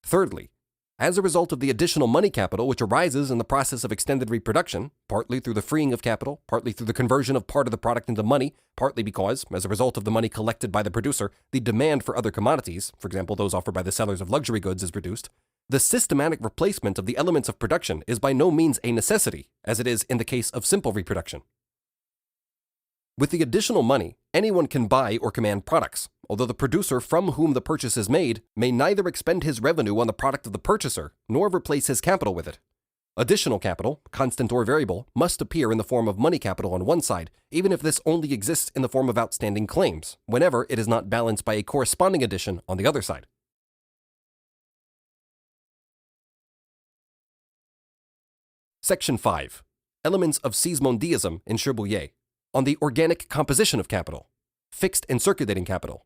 Thirdly, as a result of the additional money capital which arises in the process of extended reproduction, partly through the freeing of capital, partly through the conversion of part of the product into money, partly because, as a result of the money collected by the producer, the demand for other commodities, for example those offered by the sellers of luxury goods, is reduced, the systematic replacement of the elements of production is by no means a necessity, as it is in the case of simple reproduction. With the additional money, anyone can buy or command products, although the producer from whom the purchase is made may neither expend his revenue on the product of the purchaser nor replace his capital with it. Additional capital, constant or variable, must appear in the form of money capital on one side, even if this only exists in the form of outstanding claims, whenever it is not balanced by a corresponding addition on the other side. Section 5. Elements of Sysmondiism in Cherbulier. On the organic composition of capital, fixed and circulating capital.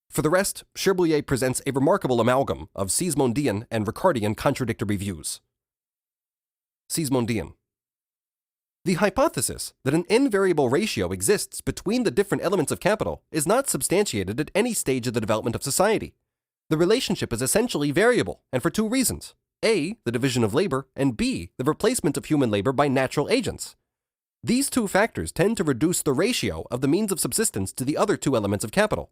For the rest, Cherbulier presents a remarkable amalgam of Sysmondian and Ricardian contradictory views. Sysmondian. The hypothesis that an invariable ratio exists between the different elements of capital is not substantiated at any stage of the development of society. The relationship is essentially variable, and for two reasons. A, the division of labor, and B, the replacement of human labor by natural agents. These two factors tend to reduce the ratio of the means of subsistence to the other two elements of capital.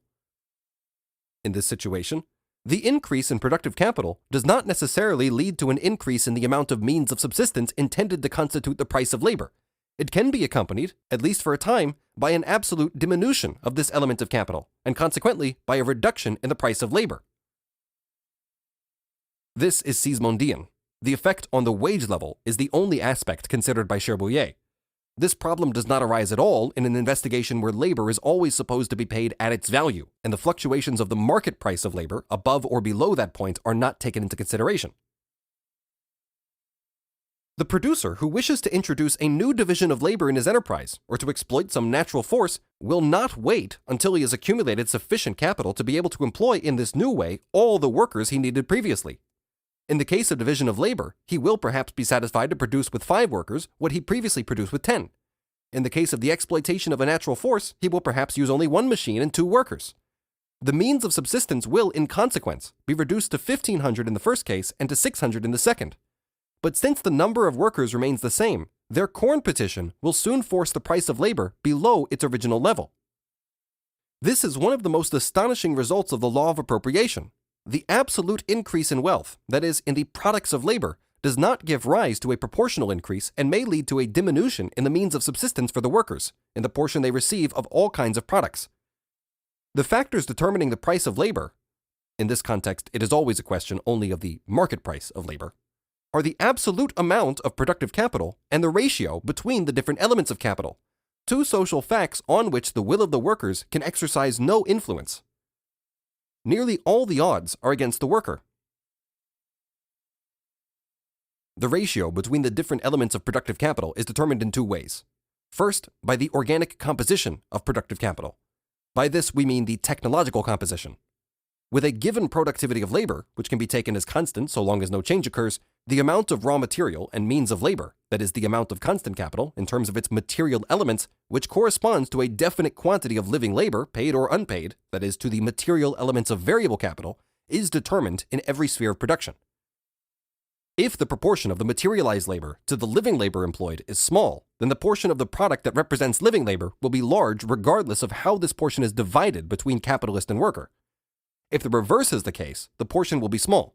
In this situation, the increase in productive capital does not necessarily lead to an increase in the amount of means of subsistence intended to constitute the price of labor. It can be accompanied, at least for a time, by an absolute diminution of this element of capital, and consequently by a reduction in the price of labor. This is Sysmondian. The effect on the wage level is the only aspect considered by Cherbulier. This problem does not arise at all in an investigation where labor is always supposed to be paid at its value, and the fluctuations of the market price of labor above or below that point are not taken into consideration. The producer who wishes to introduce a new division of labor in his enterprise, or to exploit some natural force, will not wait until he has accumulated sufficient capital to be able to employ in this new way all the workers he needed previously. In the case of division of labor, he will perhaps be satisfied to produce with 5 workers what he previously produced with 10. In the case of the exploitation of a natural force, he will perhaps use only 1 machine and 2 workers. The means of subsistence will, in consequence, be reduced to 1,500 in the first case and to 600 in the second. But since the number of workers remains the same, their corn petition will soon force the price of labor below its original level. This is one of the most astonishing results of the law of appropriation. The absolute increase in wealth, that is, in the products of labor, does not give rise to a proportional increase and may lead to a diminution in the means of subsistence for the workers, in the portion they receive of all kinds of products. The factors determining the price of labor, in this context it is always a question only of the market price of labor, are the absolute amount of productive capital and the ratio between the different elements of capital, two social facts on which the will of the workers can exercise no influence. Nearly all the odds are against the worker. The ratio between the different elements of productive capital is determined in 2 ways. First, by the organic composition of productive capital. By this we mean the technological composition. With a given productivity of labor, which can be taken as constant so long as no change occurs, the amount of raw material and means of labor, that is the amount of constant capital in terms of its material elements, which corresponds to a definite quantity of living labor, paid or unpaid, that is to the material elements of variable capital, is determined in every sphere of production. If the proportion of the materialized labor to the living labor employed is small, then the portion of the product that represents living labor will be large regardless of how this portion is divided between capitalist and worker. If the reverse is the case, the portion will be small.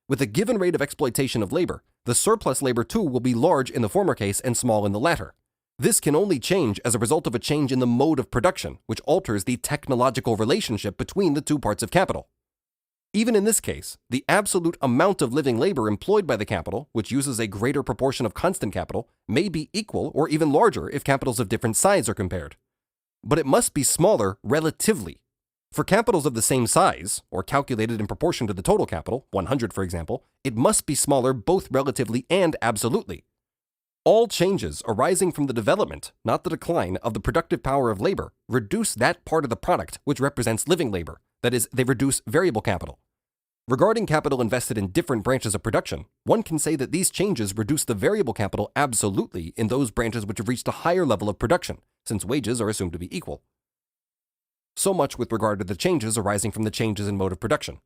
With a given rate of exploitation of labor, the surplus labor too will be large in the former case and small in the latter. This can only change as a result of a change in the mode of production, which alters the technological relationship between the two parts of capital. Even in this case, the absolute amount of living labor employed by the capital, which uses a greater proportion of constant capital, may be equal or even larger if capitals of different size are compared. But it must be smaller relatively. For capitals of the same size, or calculated in proportion to the total capital, 100 for example, it must be smaller both relatively and absolutely. All changes arising from the development, not the decline, of the productive power of labor reduce that part of the product which represents living labor. That is, they reduce variable capital. Regarding capital invested in different branches of production, one can say that these changes reduce the variable capital absolutely in those branches which have reached a higher level of production, since wages are assumed to be equal. So much with regard to the changes arising from the changes in mode of production.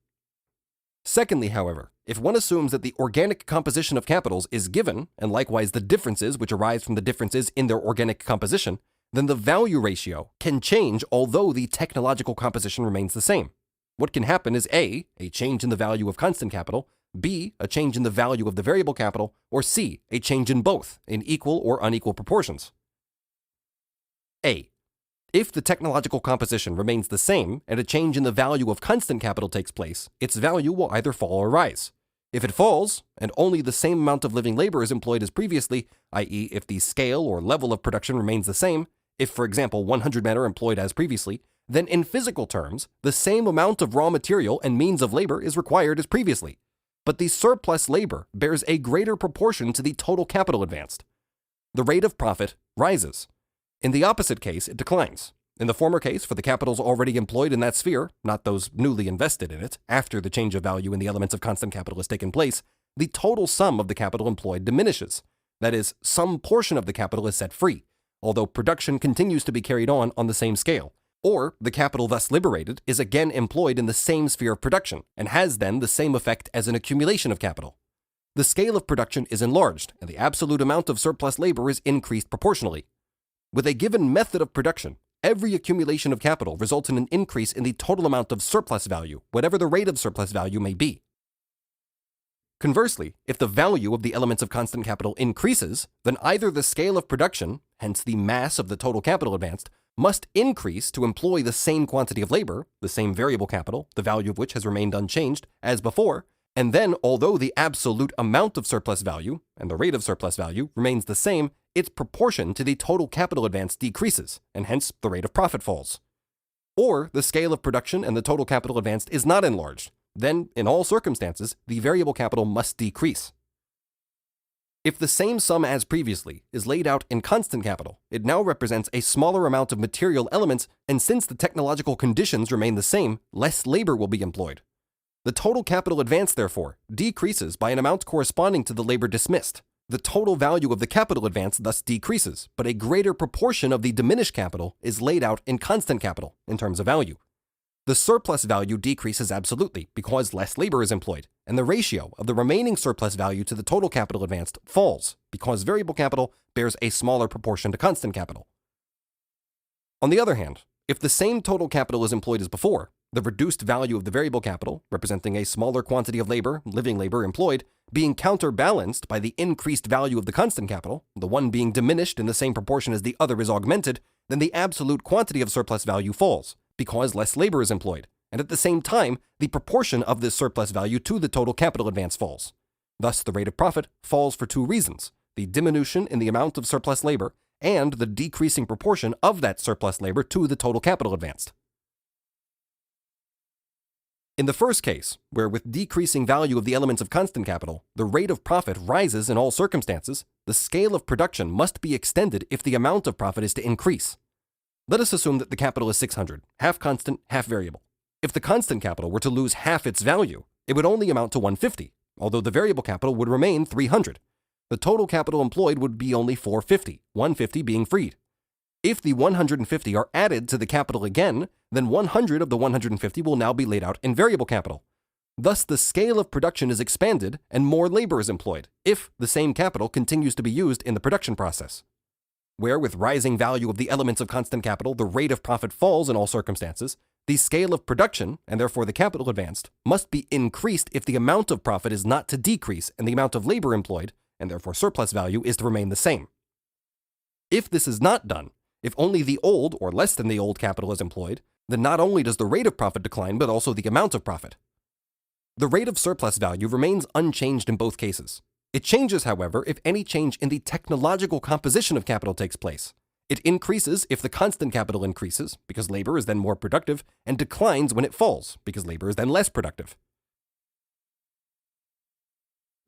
Secondly, however, if one assumes that the organic composition of capitals is given, and likewise the differences which arise from the differences in their organic composition, then the value ratio can change although the technological composition remains the same. What can happen is A, a change in the value of constant capital, B, a change in the value of the variable capital, or C, a change in both, in equal or unequal proportions. A. If the technological composition remains the same and a change in the value of constant capital takes place, its value will either fall or rise. If it falls, and only the same amount of living labor is employed as previously, i.e. if the scale or level of production remains the same, if, for example, 100 men are employed as previously, then in physical terms, the same amount of raw material and means of labor is required as previously. But the surplus labor bears a greater proportion to the total capital advanced. The rate of profit rises. In the opposite case, it declines. In the former case, for the capitals already employed in that sphere, not those newly invested in it, after the change of value in the elements of constant capital has taken place, the total sum of the capital employed diminishes. That is, some portion of the capital is set free, although production continues to be carried on the same scale. Or, the capital thus liberated is again employed in the same sphere of production, and has then the same effect as an accumulation of capital. The scale of production is enlarged, and the absolute amount of surplus labor is increased proportionally. With a given method of production, every accumulation of capital results in an increase in the total amount of surplus value, whatever the rate of surplus value may be. Conversely, if the value of the elements of constant capital increases, then either the scale of production, hence the mass of the total capital advanced, must increase to employ the same quantity of labor, the same variable capital, the value of which has remained unchanged, as before, and then, although the absolute amount of surplus value, and the rate of surplus value, remains the same, its proportion to the total capital advance decreases, and hence the rate of profit falls. Or the scale of production and the total capital advanced is not enlarged, then, in all circumstances, the variable capital must decrease. If the same sum as previously is laid out in constant capital, it now represents a smaller amount of material elements, and since the technological conditions remain the same, less labor will be employed. The total capital advance, therefore, decreases by an amount corresponding to the labor dismissed. The total value of the capital advance thus decreases, but a greater proportion of the diminished capital is laid out in constant capital in terms of value. The surplus value decreases absolutely because less labor is employed, and the ratio of the remaining surplus value to the total capital advanced falls because variable capital bears a smaller proportion to constant capital. On the other hand, if the same total capital is employed as before, the reduced value of the variable capital, representing a smaller quantity of labor, living labor employed, being counterbalanced by the increased value of the constant capital, the one being diminished in the same proportion as the other is augmented, then the absolute quantity of surplus value falls, because less labor is employed, and at the same time, the proportion of this surplus value to the total capital advance falls. Thus, the rate of profit falls for two reasons: the diminution in the amount of surplus labor, and the decreasing proportion of that surplus labor to the total capital advanced. In the first case, where with decreasing value of the elements of constant capital, the rate of profit rises in all circumstances, the scale of production must be extended if the amount of profit is to increase. Let us assume that the capital is 600, half constant, half variable. If the constant capital were to lose half its value, it would only amount to 150, although the variable capital would remain 300. The total capital employed would be only 450, 150 being freed. If the 150 are added to the capital again, then 100 of the 150 will now be laid out in variable capital. Thus, the scale of production is expanded and more labor is employed if the same capital continues to be used in the production process. Where with rising value of the elements of constant capital, the rate of profit falls in all circumstances, the scale of production, and therefore the capital advanced, must be increased if the amount of profit is not to decrease and the amount of labor employed, and therefore surplus value, is to remain the same. If this is not done, if only the old or less than the old capital is employed, then not only does the rate of profit decline, but also the amount of profit. The rate of surplus value remains unchanged in both cases. It changes, however, if any change in the technological composition of capital takes place. It increases if the constant capital increases, because labor is then more productive, and declines when it falls, because labor is then less productive.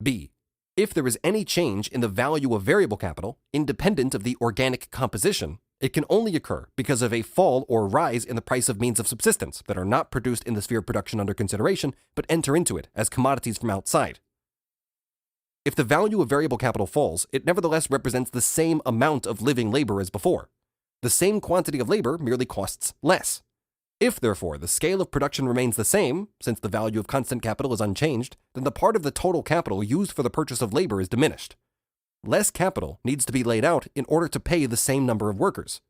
B. If there is any change in the value of variable capital, independent of the organic composition, it can only occur because of a fall or rise in the price of means of subsistence that are not produced in the sphere of production under consideration, but enter into it as commodities from outside. If the value of variable capital falls, it nevertheless represents the same amount of living labor as before. The same quantity of labor merely costs less. If, therefore, the scale of production remains the same, since the value of constant capital is unchanged, then the part of the total capital used for the purchase of labor is diminished. Less capital needs to be laid out in order to pay the same number of workers.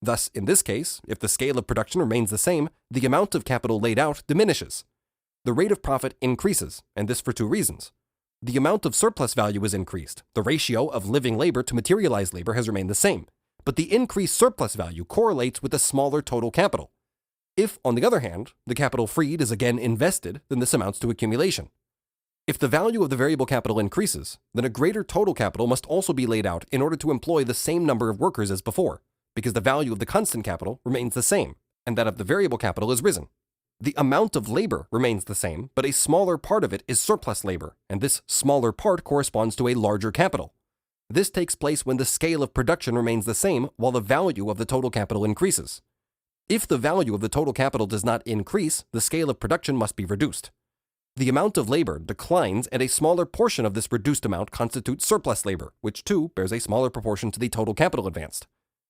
Thus, in this case, if the scale of production remains the same, the amount of capital laid out diminishes. The rate of profit increases, and this for two reasons. The amount of surplus value is increased. The ratio of living labor to materialized labor has remained the same, but the increased surplus value correlates with a smaller total capital. If, on the other hand, the capital freed is again invested, then this amounts to accumulation. If the value of the variable capital increases, then a greater total capital must also be laid out in order to employ the same number of workers as before, because the value of the constant capital remains the same, and that of the variable capital has risen. The amount of labor remains the same, but a smaller part of it is surplus labor, and this smaller part corresponds to a larger capital. This takes place when the scale of production remains the same while the value of the total capital increases. If the value of the total capital does not increase, the scale of production must be reduced. The amount of labor declines, and a smaller portion of this reduced amount constitutes surplus labor, which too bears a smaller proportion to the total capital advanced.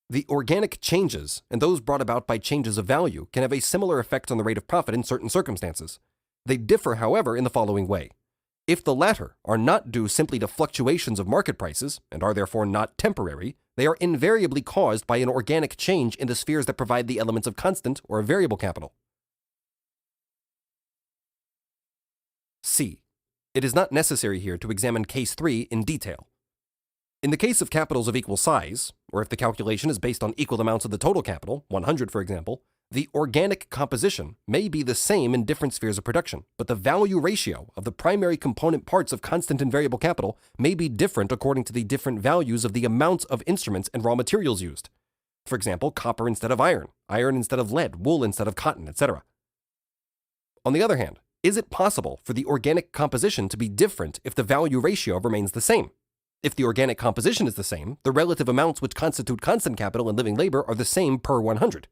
The organic changes, and those brought about by changes of value, can have a similar effect on the rate of profit in certain circumstances. They differ, however, in the following way. If the latter are not due simply to fluctuations of market prices, and are therefore not temporary, they are invariably caused by an organic change in the spheres that provide the elements of constant or variable capital. C. It is not necessary here to examine case 3 in detail. In the case of capitals of equal size, or if the calculation is based on equal amounts of the total capital, 100 for example, the organic composition may be the same in different spheres of production, but the value ratio of the primary component parts of constant and variable capital may be different according to the different values of the amounts of instruments and raw materials used. For example, copper instead of iron instead of lead, wool instead of cotton, etc. On the other hand, is it possible for the organic composition to be different if the value ratio remains the same? If the organic composition is the same, the relative amounts which constitute constant capital and living labor are the same per 100.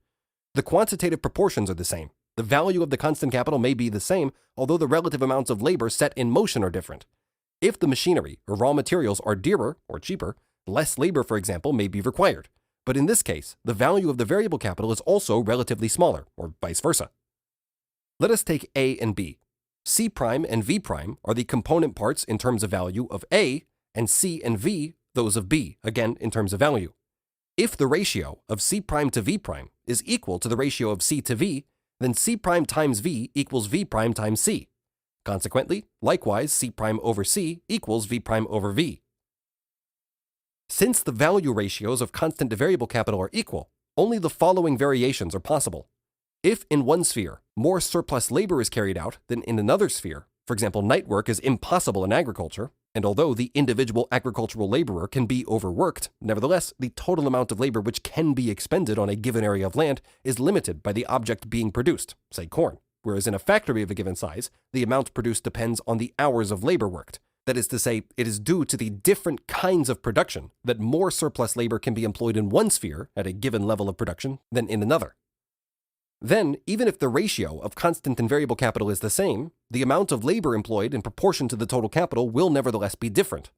The quantitative proportions are the same. The value of the constant capital may be the same, although the relative amounts of labor set in motion are different. If the machinery or raw materials are dearer or cheaper, less labor, for example, may be required. But in this case, the value of the variable capital is also relatively smaller, or vice versa. Let us take A and B. C' and V' are the component parts in terms of value of A, and C and V those of B, again in terms of value. If the ratio of C' to V' is equal to the ratio of C to V, then C' times V equals V' times C. Consequently, likewise, C' over C equals V' over V. Since the value ratios of constant to variable capital are equal, only the following variations are possible. If in one sphere more surplus labor is carried out than in another sphere, for example, night work is impossible in agriculture, and although the individual agricultural laborer can be overworked, nevertheless, the total amount of labor which can be expended on a given area of land is limited by the object being produced, say corn, whereas in a factory of a given size, the amount produced depends on the hours of labor worked. That is to say, it is due to the different kinds of production that more surplus labor can be employed in one sphere at a given level of production than in another. Then, even if the ratio of constant and variable capital is the same, the amount of labor employed in proportion to the total capital will nevertheless be different.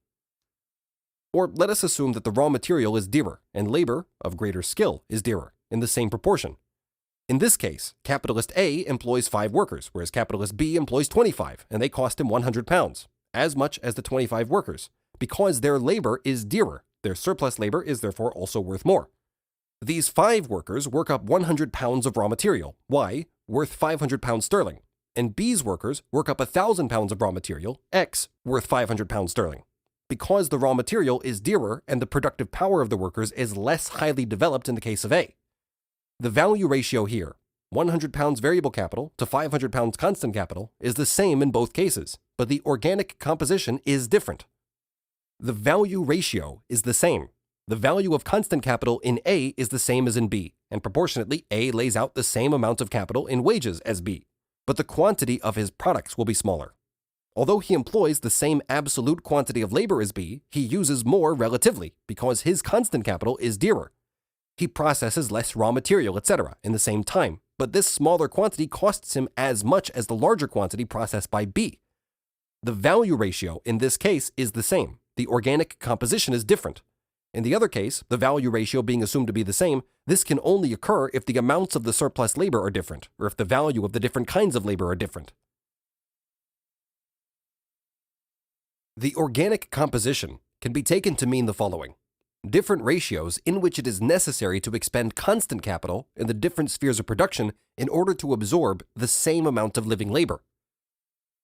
Or let us assume that the raw material is dearer, and labor, of greater skill, is dearer, in the same proportion. In this case, capitalist A employs 5 workers, whereas capitalist B employs 25, and they cost him £100, as much as the 25 workers. Because their labor is dearer, their surplus labor is therefore also worth more. These 5 workers work up £100 of raw material, Y, worth £500 sterling, and B's workers work up £1,000 of raw material, X, worth £500 sterling. Because the raw material is dearer and the productive power of the workers is less highly developed in the case of A. The value ratio here, £100 variable capital to £500 constant capital, is the same in both cases, but the organic composition is different. The value ratio is the same. The value of constant capital in A is the same as in B, and proportionately A lays out the same amount of capital in wages as B, but the quantity of his products will be smaller. Although he employs the same absolute quantity of labor as B, he uses more relatively because his constant capital is dearer. He processes less raw material, etc. in the same time, but this smaller quantity costs him as much as the larger quantity processed by B. The value ratio in this case is the same. The organic composition is different. In the other case, the value ratio being assumed to be the same, this can only occur if the amounts of the surplus labor are different, or if the value of the different kinds of labor are different. The organic composition can be taken to mean the following: different ratios in which it is necessary to expend constant capital in the different spheres of production in order to absorb the same amount of living labor.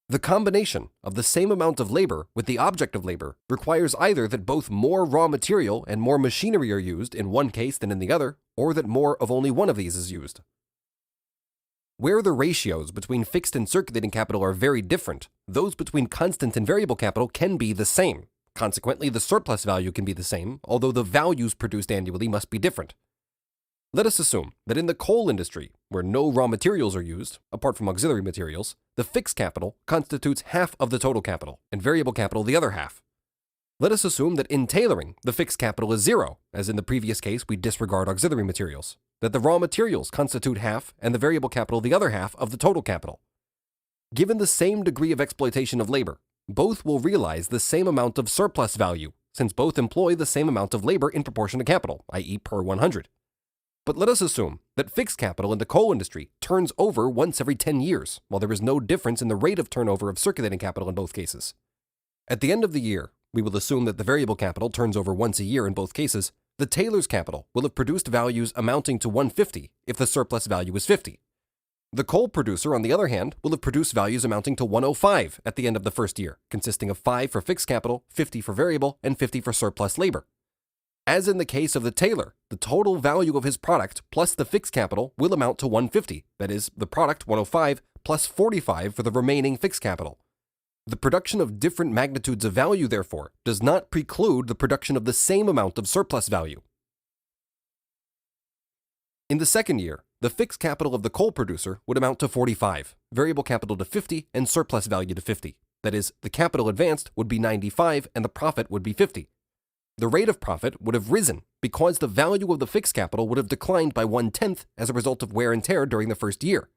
The combination of the same amount of labor with the object of labor requires either that both more raw material and more machinery are used in one case than in the other, or that more of only one of these is used. Where the ratios between fixed and circulating capital are very different, those between constant and variable capital can be the same. Consequently, the surplus value can be the same, although the values produced annually must be different. Let us assume that in the coal industry, where no raw materials are used, apart from auxiliary materials, the fixed capital constitutes half of the total capital, and variable capital the other half. Let us assume that in tailoring, the fixed capital is 0, as in the previous case we disregard auxiliary materials, that the raw materials constitute half and the variable capital the other half of the total capital. Given the same degree of exploitation of labor, both will realize the same amount of surplus value, since both employ the same amount of labor in proportion to capital, i.e. per 100. But let us assume that fixed capital in the coal industry turns over once every 10 years, while there is no difference in the rate of turnover of circulating capital in both cases. At the end of the year, we will assume that the variable capital turns over once a year in both cases. The tailor's capital will have produced values amounting to 150 if the surplus value is 50. The coal producer, on the other hand, will have produced values amounting to 105 at the end of the first year, consisting of 5 for fixed capital, 50 for variable, and 50 for surplus labor. As in the case of the tailor, the total value of his product plus the fixed capital will amount to 150, that is, the product 105 plus 45 for the remaining fixed capital. The production of different magnitudes of value, therefore, does not preclude the production of the same amount of surplus value. In the second year, the fixed capital of the coal producer would amount to 45, variable capital to 50, and surplus value to 50. That is, the capital advanced would be 95 and the profit would be 50. The rate of profit would have risen because the value of the fixed capital would have declined by 1/10 as a result of wear and tear during the first year.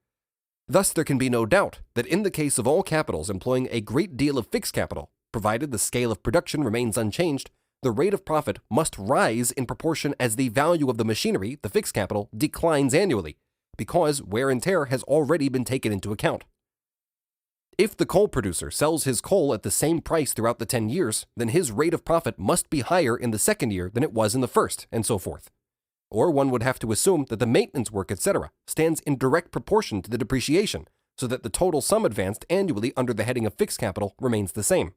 Thus, there can be no doubt that in the case of all capitals employing a great deal of fixed capital, provided the scale of production remains unchanged, the rate of profit must rise in proportion as the value of the machinery, the fixed capital, declines annually, because wear and tear has already been taken into account. If the coal producer sells his coal at the same price throughout the 10 years, then his rate of profit must be higher in the second year than it was in the first, and so forth. Or one would have to assume that the maintenance work, etc., stands in direct proportion to the depreciation, so that the total sum advanced annually under the heading of fixed capital remains the same.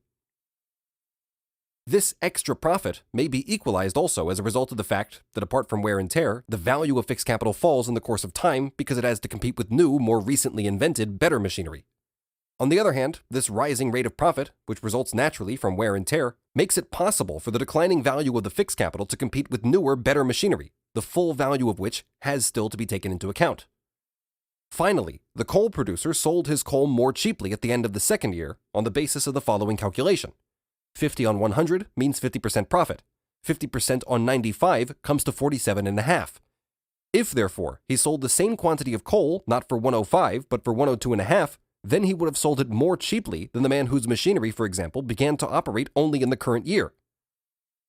This extra profit may be equalized also as a result of the fact that apart from wear and tear, the value of fixed capital falls in the course of time because it has to compete with new, more recently invented, better machinery. On the other hand, this rising rate of profit, which results naturally from wear and tear, makes it possible for the declining value of the fixed capital to compete with newer, better machinery, the full value of which has still to be taken into account. Finally, the coal producer sold his coal more cheaply at the end of the second year on the basis of the following calculation. 50 on 100 means 50% profit. 50% on 95 comes to 47.5. If, therefore, he sold the same quantity of coal not for 105 but for 102.5, then he would have sold it more cheaply than the man whose machinery, for example, began to operate only in the current year.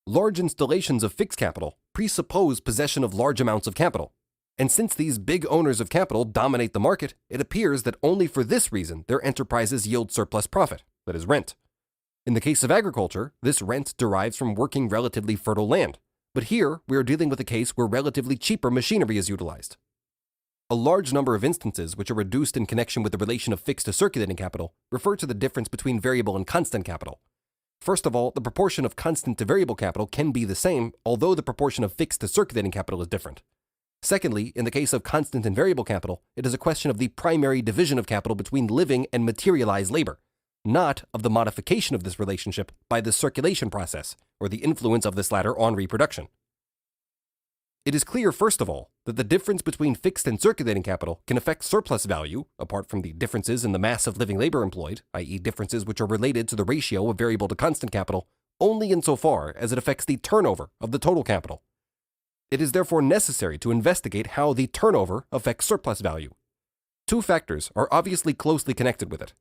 Large installations of fixed capital presuppose possession of large amounts of capital. And since these big owners of capital dominate the market, it appears that only for this reason their enterprises yield surplus profit, that is rent. In the case of agriculture, this rent derives from working relatively fertile land. But here, we are dealing with a case where relatively cheaper machinery is utilized. A large number of instances which are reduced in connection with the relation of fixed to circulating capital refer to the difference between variable and constant capital. First of all, the proportion of constant to variable capital can be the same, although the proportion of fixed to circulating capital is different. Secondly, in the case of constant and variable capital, it is a question of the primary division of capital between living and materialized labor, not of the modification of this relationship by the circulation process, or the influence of this latter on reproduction. It is clear, first of all, that the difference between fixed and circulating capital can affect surplus value, apart from the differences in the mass of living labor employed, i.e. differences which are related to the ratio of variable to constant capital, only insofar as it affects the turnover of the total capital. It is therefore necessary to investigate how the turnover affects surplus value. Two factors are obviously closely connected with it.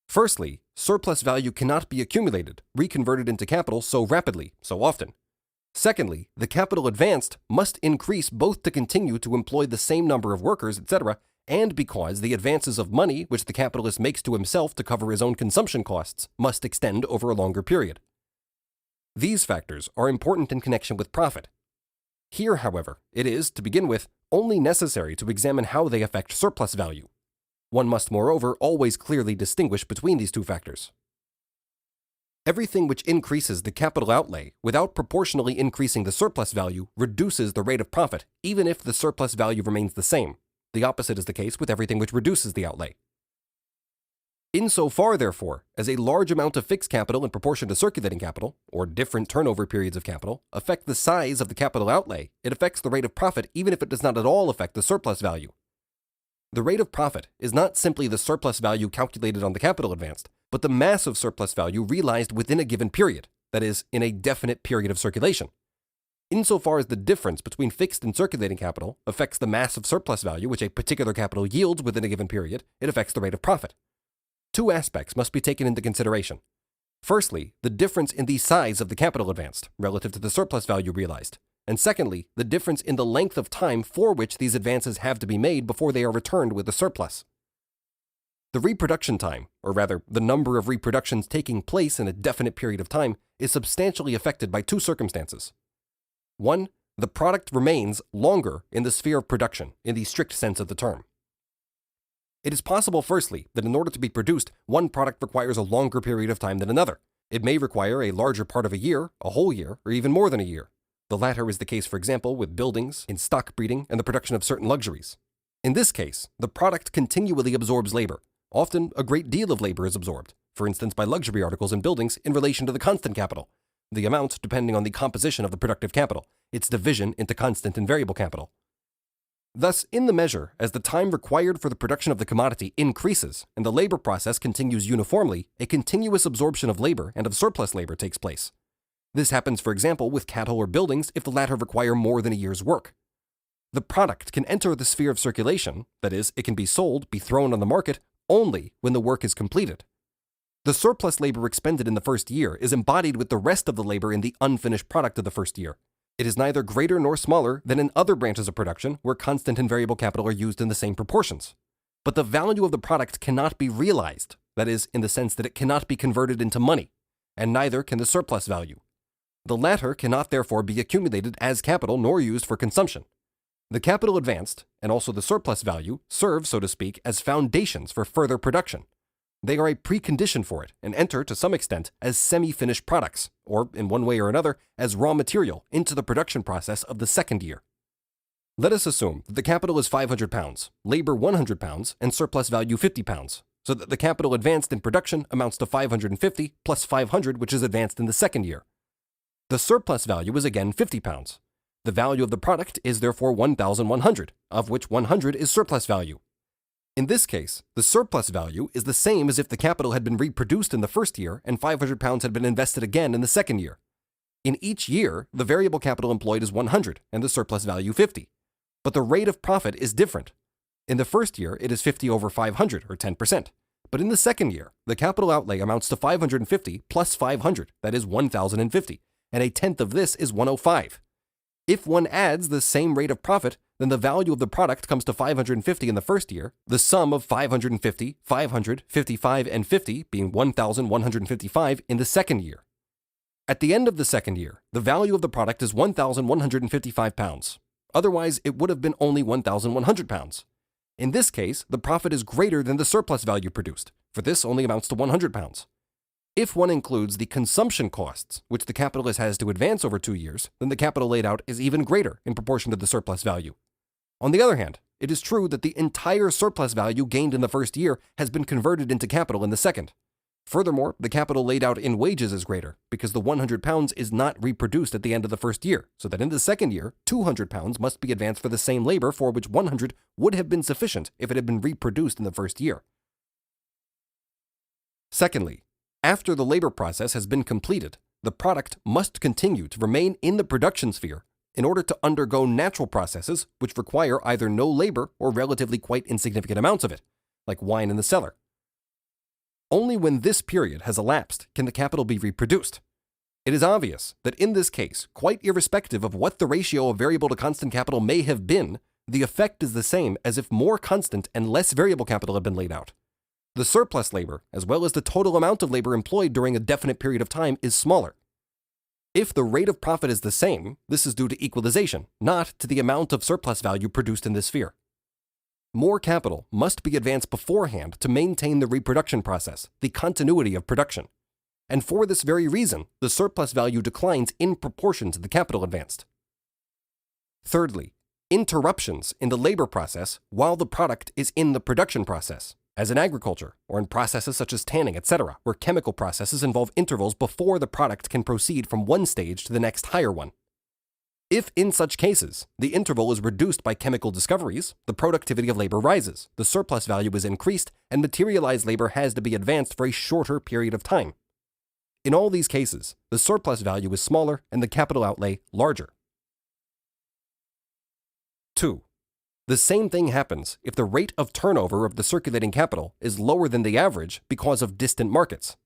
Firstly, surplus value cannot be accumulated, reconverted into capital so rapidly, so often. Secondly, the capital advanced must increase both to continue to employ the same number of workers, etc., and because the advances of money which the capitalist makes to himself to cover his own consumption costs must extend over a longer period. These factors are important in connection with profit. Here, however, it is, to begin with, only necessary to examine how they affect surplus value. One must, moreover, always clearly distinguish between these two factors. Everything which increases the capital outlay without proportionally increasing the surplus value reduces the rate of profit, even if the surplus value remains the same. The opposite is the case with everything which reduces the outlay. Insofar, therefore, as a large amount of fixed capital in proportion to circulating capital, or different turnover periods of capital, affect the size of the capital outlay, it affects the rate of profit even if it does not at all affect the surplus value. The rate of profit is not simply the surplus value calculated on the capital advanced, but the mass of surplus value realized within a given period, that is, in a definite period of circulation. Insofar as the difference between fixed and circulating capital affects the mass of surplus value which a particular capital yields within a given period, it affects the rate of profit. Two aspects must be taken into consideration. Firstly, the difference in the size of the capital advanced relative to the surplus value realized, and secondly, the difference in the length of time for which these advances have to be made before they are returned with the surplus. The reproduction time, or rather, the number of reproductions taking place in a definite period of time, is substantially affected by two circumstances. One, the product remains longer in the sphere of production, in the strict sense of the term. It is possible, firstly, that in order to be produced, one product requires a longer period of time than another. It may require a larger part of a year, a whole year, or even more than a year. The latter is the case, for example, with buildings, in stock breeding, and the production of certain luxuries. In this case, the product continually absorbs labor. Often, a great deal of labor is absorbed, for instance by luxury articles and buildings in relation to the constant capital, the amount depending on the composition of the productive capital, its division into constant and variable capital. Thus, in the measure as the time required for the production of the commodity increases and the labor process continues uniformly, a continuous absorption of labor and of surplus labor takes place. This happens, for example, with cattle or buildings if the latter require more than a year's work. The product can enter the sphere of circulation, that is, it can be sold, be thrown on the market, only when the work is completed. The surplus labor expended in the first year is embodied with the rest of the labor in the unfinished product of the first year. It is neither greater nor smaller than in other branches of production where constant and variable capital are used in the same proportions. But the value of the product cannot be realized, that is, in the sense that it cannot be converted into money, and neither can the surplus value. The latter cannot therefore be accumulated as capital nor used for consumption. The capital advanced, and also the surplus value, serve, so to speak, as foundations for further production. They are a precondition for it and enter, to some extent, as semi-finished products, or, in one way or another, as raw material into the production process of the second year. Let us assume that the capital is £500, labor £100, and surplus value £50, so that the capital advanced in production amounts to 550 plus 500 which is advanced in the second year. The surplus value is again £50. The value of the product is therefore 1,100, of which 100 is surplus value. In this case, the surplus value is the same as if the capital had been reproduced in the first year and £500 had been invested again in the second year. In each year, the variable capital employed is 100 and the surplus value 50. But the rate of profit is different. In the first year, it is 50 over 500, or 10%. But in the second year, the capital outlay amounts to 550 plus 500, that is 1,050, and a tenth of this is 105. If one adds the same rate of profit, then the value of the product comes to 550 in the first year, the sum of 550, 500, 55, and 50 being 1,155 in the second year. At the end of the second year, the value of the product is 1,155 pounds. Otherwise, it would have been only 1,100 pounds. In this case, the profit is greater than the surplus value produced, for this only amounts to 100 pounds. If one includes the consumption costs, which the capitalist has to advance over 2 years, then the capital laid out is even greater in proportion to the surplus value. On the other hand, it is true that the entire surplus value gained in the first year has been converted into capital in the second. Furthermore, the capital laid out in wages is greater, because the 100 pounds is not reproduced at the end of the first year, so that in the second year, 200 pounds must be advanced for the same labor for which 100 would have been sufficient if it had been reproduced in the first year. Secondly, after the labor process has been completed, the product must continue to remain in the production sphere in order to undergo natural processes which require either no labor or relatively quite insignificant amounts of it, like wine in the cellar. Only when this period has elapsed can the capital be reproduced. It is obvious that in this case, quite irrespective of what the ratio of variable to constant capital may have been, the effect is the same as if more constant and less variable capital had been laid out. The surplus labor, as well as the total amount of labor employed during a definite period of time, is smaller. If the rate of profit is the same, this is due to equalization, not to the amount of surplus value produced in this sphere. More capital must be advanced beforehand to maintain the reproduction process, the continuity of production. And for this very reason, the surplus value declines in proportion to the capital advanced. Thirdly, interruptions in the labor process while the product is in the production process, as in agriculture or in processes such as tanning, etc., where chemical processes involve intervals before the product can proceed from one stage to the next higher one. If in such cases, the interval is reduced by chemical discoveries, the productivity of labor rises, the surplus value is increased, and materialized labor has to be advanced for a shorter period of time. In all these cases, the surplus value is smaller and the capital outlay larger. 2. The same thing happens if the rate of turnover of the circulating capital is lower than the average because of distant markets.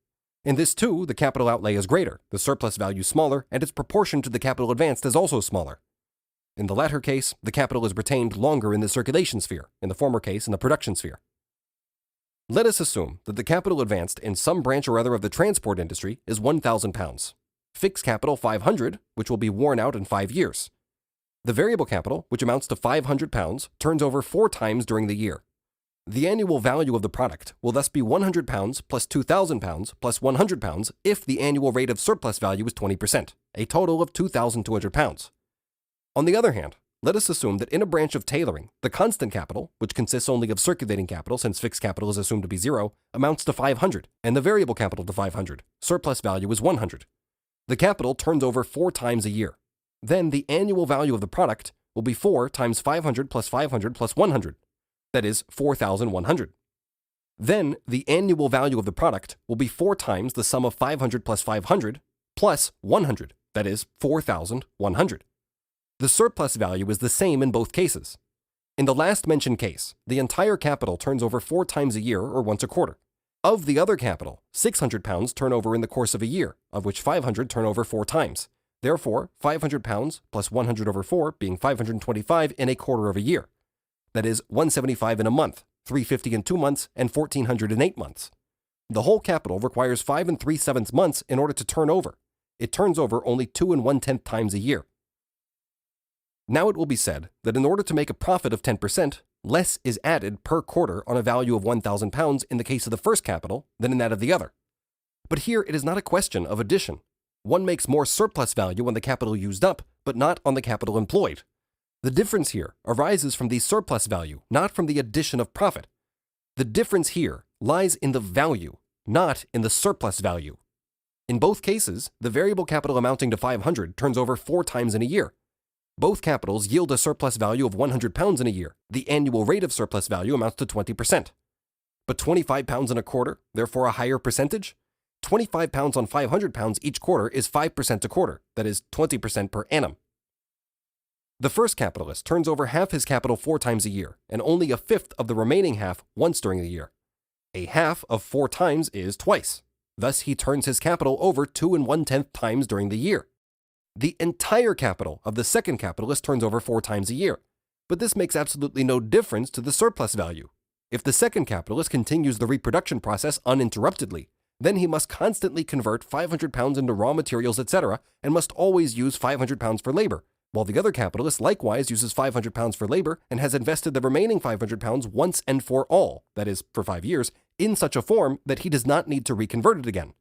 In this too, the capital outlay is greater, the surplus value smaller, and its proportion to the capital advanced is also smaller. In the latter case, the capital is retained longer in the circulation sphere, in the former case in the production sphere. Let us assume that the capital advanced in some branch or other of the transport industry is 1,000 pounds. Fixed capital 500, which will be worn out in 5 years. The variable capital, which amounts to 500 pounds, turns over 4 times during the year. The annual value of the product will thus be 100 pounds plus 2,000 pounds plus 100 pounds if the annual rate of surplus value is 20%, a total of 2,200 pounds. On the other hand, let us assume that in a branch of tailoring, the constant capital, which consists only of circulating capital since fixed capital is assumed to be 0, amounts to 500, and the variable capital to 500. Surplus value is 100. The capital turns over 4 times a year. Then the annual value of the product will be 4 times 500 plus 500 plus 100. That is 4,100. Then the annual value of the product will be 4 times the sum of 500 plus 500 plus 100. That is 4,100. The surplus value is the same in both cases. In the last mentioned case, the entire capital turns over 4 times a year or once a quarter. Of the other capital, 600 pounds turn over in the course of a year, of which 500 turn over 4 times. Therefore, 500 pounds plus 100 over 4 being 525 in a quarter of a year. That is 175 in a month, 350 in 2 months, and 1,400 in 8 months. The whole capital requires 5 3/7 months in order to turn over. It turns over only 2 1/10 times a year. Now it will be said that in order to make a profit of 10%, less is added per quarter on a value of 1,000 pounds in the case of the first capital than in that of the other. But here it is not a question of addition. One makes more surplus value on the capital used up, but not on the capital employed. The difference here arises from the surplus value, not from the addition of profit. The difference here lies in the value, not in the surplus value. In both cases, the variable capital amounting to 500 turns over 4 times in a year. Both capitals yield a surplus value of 100 pounds in a year. The annual rate of surplus value amounts to 20%. But 25 pounds in a quarter, therefore a higher percentage? 25 pounds on 500 pounds each quarter is 5% a quarter, that is 20% per annum. The first capitalist turns over half his capital 4 times a year, and only a fifth of the remaining half once during the year. A half of 4 times is twice. Thus he turns his capital over 2 1/10 times during the year. The entire capital of the second capitalist turns over 4 times a year, but this makes absolutely no difference to the surplus value. If the second capitalist continues the reproduction process uninterruptedly, then he must constantly convert 500 pounds into raw materials, etc., and must always use 500 pounds for labor, while the other capitalist likewise uses 500 pounds for labor and has invested the remaining 500 pounds once and for all, that is, for 5 years, in such a form that he does not need to reconvert it again.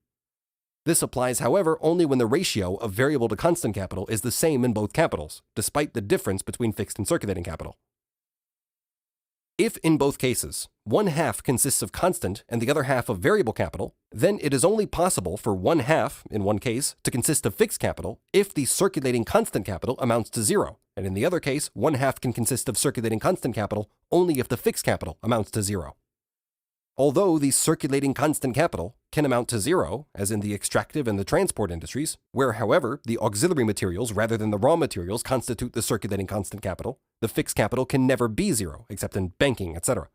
This applies, however, only when the ratio of variable to constant capital is the same in both capitals, despite the difference between fixed and circulating capital. If in both cases, one half consists of constant and the other half of variable capital, then it is only possible for one half, in one case, to consist of fixed capital if the circulating constant capital amounts to 0, and in the other case, one half can consist of circulating constant capital only if the fixed capital amounts to 0. Although the circulating constant capital can amount to 0, as in the extractive and the transport industries, where, however, the auxiliary materials rather than the raw materials constitute the circulating constant capital, the fixed capital can never be 0, except in banking, etc.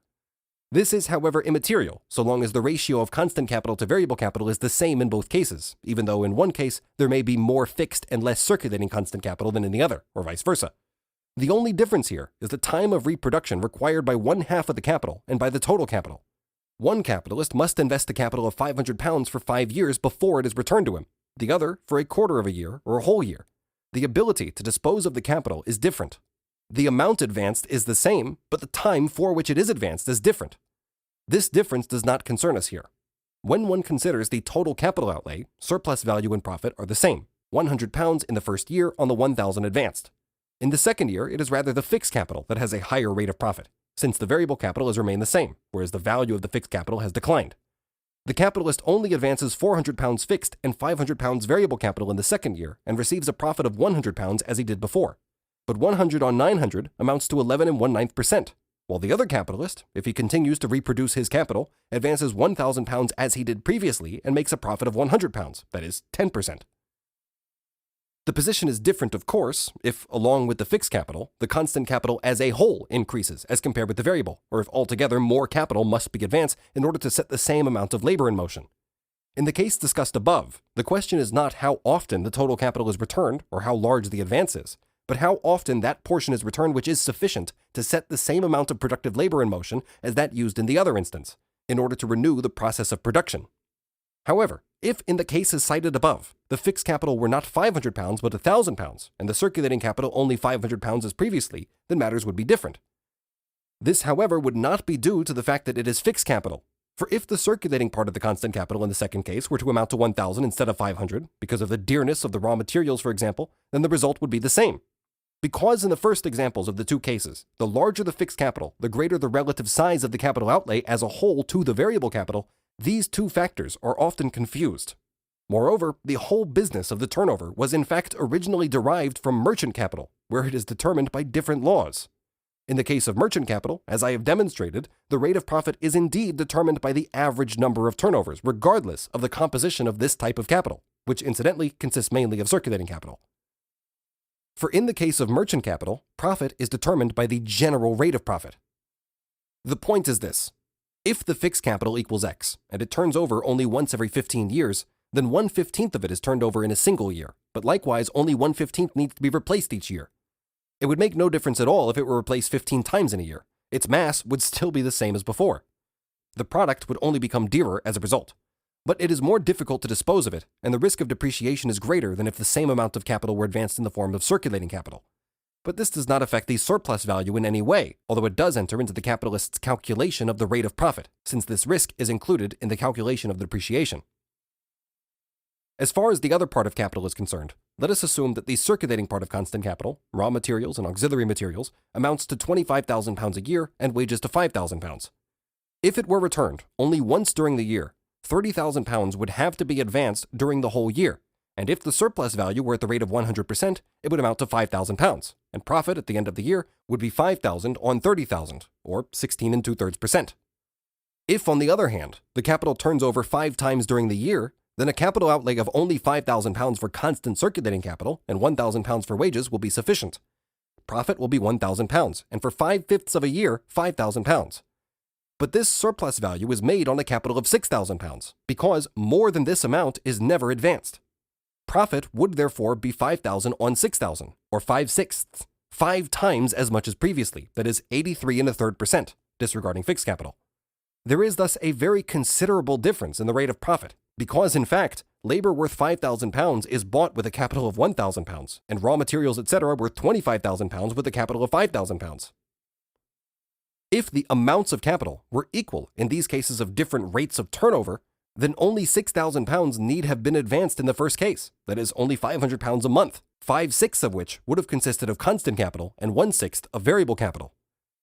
This is, however, immaterial, so long as the ratio of constant capital to variable capital is the same in both cases, even though in one case there may be more fixed and less circulating constant capital than in the other, or vice versa. The only difference here is the time of reproduction required by one half of the capital and by the total capital. One capitalist must invest the capital of 500 pounds for 5 years before it is returned to him, the other for a quarter of a year or a whole year. The ability to dispose of the capital is different. The amount advanced is the same, but the time for which it is advanced is different. This difference does not concern us here. When one considers the total capital outlay, surplus value and profit are the same, 100 pounds in the first year on the 1,000 advanced. In the second year, it is rather the fixed capital that has a higher rate of profit, since the variable capital has remained the same, whereas the value of the fixed capital has declined. The capitalist only advances 400 pounds fixed and 500 pounds variable capital in the second year and receives a profit of 100 pounds as he did before. But 100 on 900 amounts to 11 1/9%, while the other capitalist, if he continues to reproduce his capital, advances 1,000 pounds as he did previously and makes a profit of 100 pounds, that is 10%. The position is different, of course, if, along with the fixed capital, the constant capital as a whole increases as compared with the variable, or if altogether more capital must be advanced in order to set the same amount of labor in motion. In the case discussed above, the question is not how often the total capital is returned or how large the advance is, but how often that portion is returned which is sufficient to set the same amount of productive labor in motion as that used in the other instance, in order to renew the process of production. However, if in the cases cited above, the fixed capital were not 500 pounds but 1,000 pounds, and the circulating capital only 500 pounds as previously, then matters would be different. This, however, would not be due to the fact that it is fixed capital, for if the circulating part of the constant capital in the second case were to amount to 1,000 instead of 500, because of the dearness of the raw materials, for example, then the result would be the same. Because in the first examples of the two cases, the larger the fixed capital, the greater the relative size of the capital outlay as a whole to the variable capital, these two factors are often confused. Moreover, the whole business of the turnover was in fact originally derived from merchant capital, where it is determined by different laws. In the case of merchant capital, as I have demonstrated, the rate of profit is indeed determined by the average number of turnovers, regardless of the composition of this type of capital, which incidentally consists mainly of circulating capital. For in the case of merchant capital, profit is determined by the general rate of profit. The point is this. If the fixed capital equals X, and it turns over only once every 15 years, then 1/15 of it is turned over in a single year, but likewise only 1/15 needs to be replaced each year. It would make no difference at all if it were replaced 15 times in a year. Its mass would still be the same as before. The product would only become dearer as a result. But it is more difficult to dispose of it, and the risk of depreciation is greater than if the same amount of capital were advanced in the form of circulating capital. But this does not affect the surplus value in any way, although it does enter into the capitalist's calculation of the rate of profit, since this risk is included in the calculation of the depreciation. As far as the other part of capital is concerned, let us assume that the circulating part of constant capital, raw materials and auxiliary materials, amounts to 25,000 pounds a year and wages to 5,000 pounds. If it were returned only once during the year, 30,000 pounds would have to be advanced during the whole year, and if the surplus value were at the rate of 100%, it would amount to 5,000 pounds, and profit at the end of the year would be 5,000 on 30,000, or 16 2/3%. If, on the other hand, the capital turns over 5 times during the year, then a capital outlay of only 5,000 pounds for constant circulating capital and 1,000 pounds for wages will be sufficient. Profit will be 1,000 pounds, and for 5/5 of a year, 5,000 pounds. But this surplus value is made on a capital of 6,000 pounds, because more than this amount is never advanced. Profit would therefore be 5,000 on 6,000, or 5/6, 5 times as much as previously, that is 83 1/3%, disregarding fixed capital. There is thus a very considerable difference in the rate of profit, because in fact, labor worth £5,000 is bought with a capital of £1,000, and raw materials, etc. worth £25,000 with a capital of £5,000. If the amounts of capital were equal in these cases of different rates of turnover, then only £6,000 need have been advanced in the first case, that is, only £500 a month, 5/6 of which would have consisted of constant capital and 1/6 of variable capital.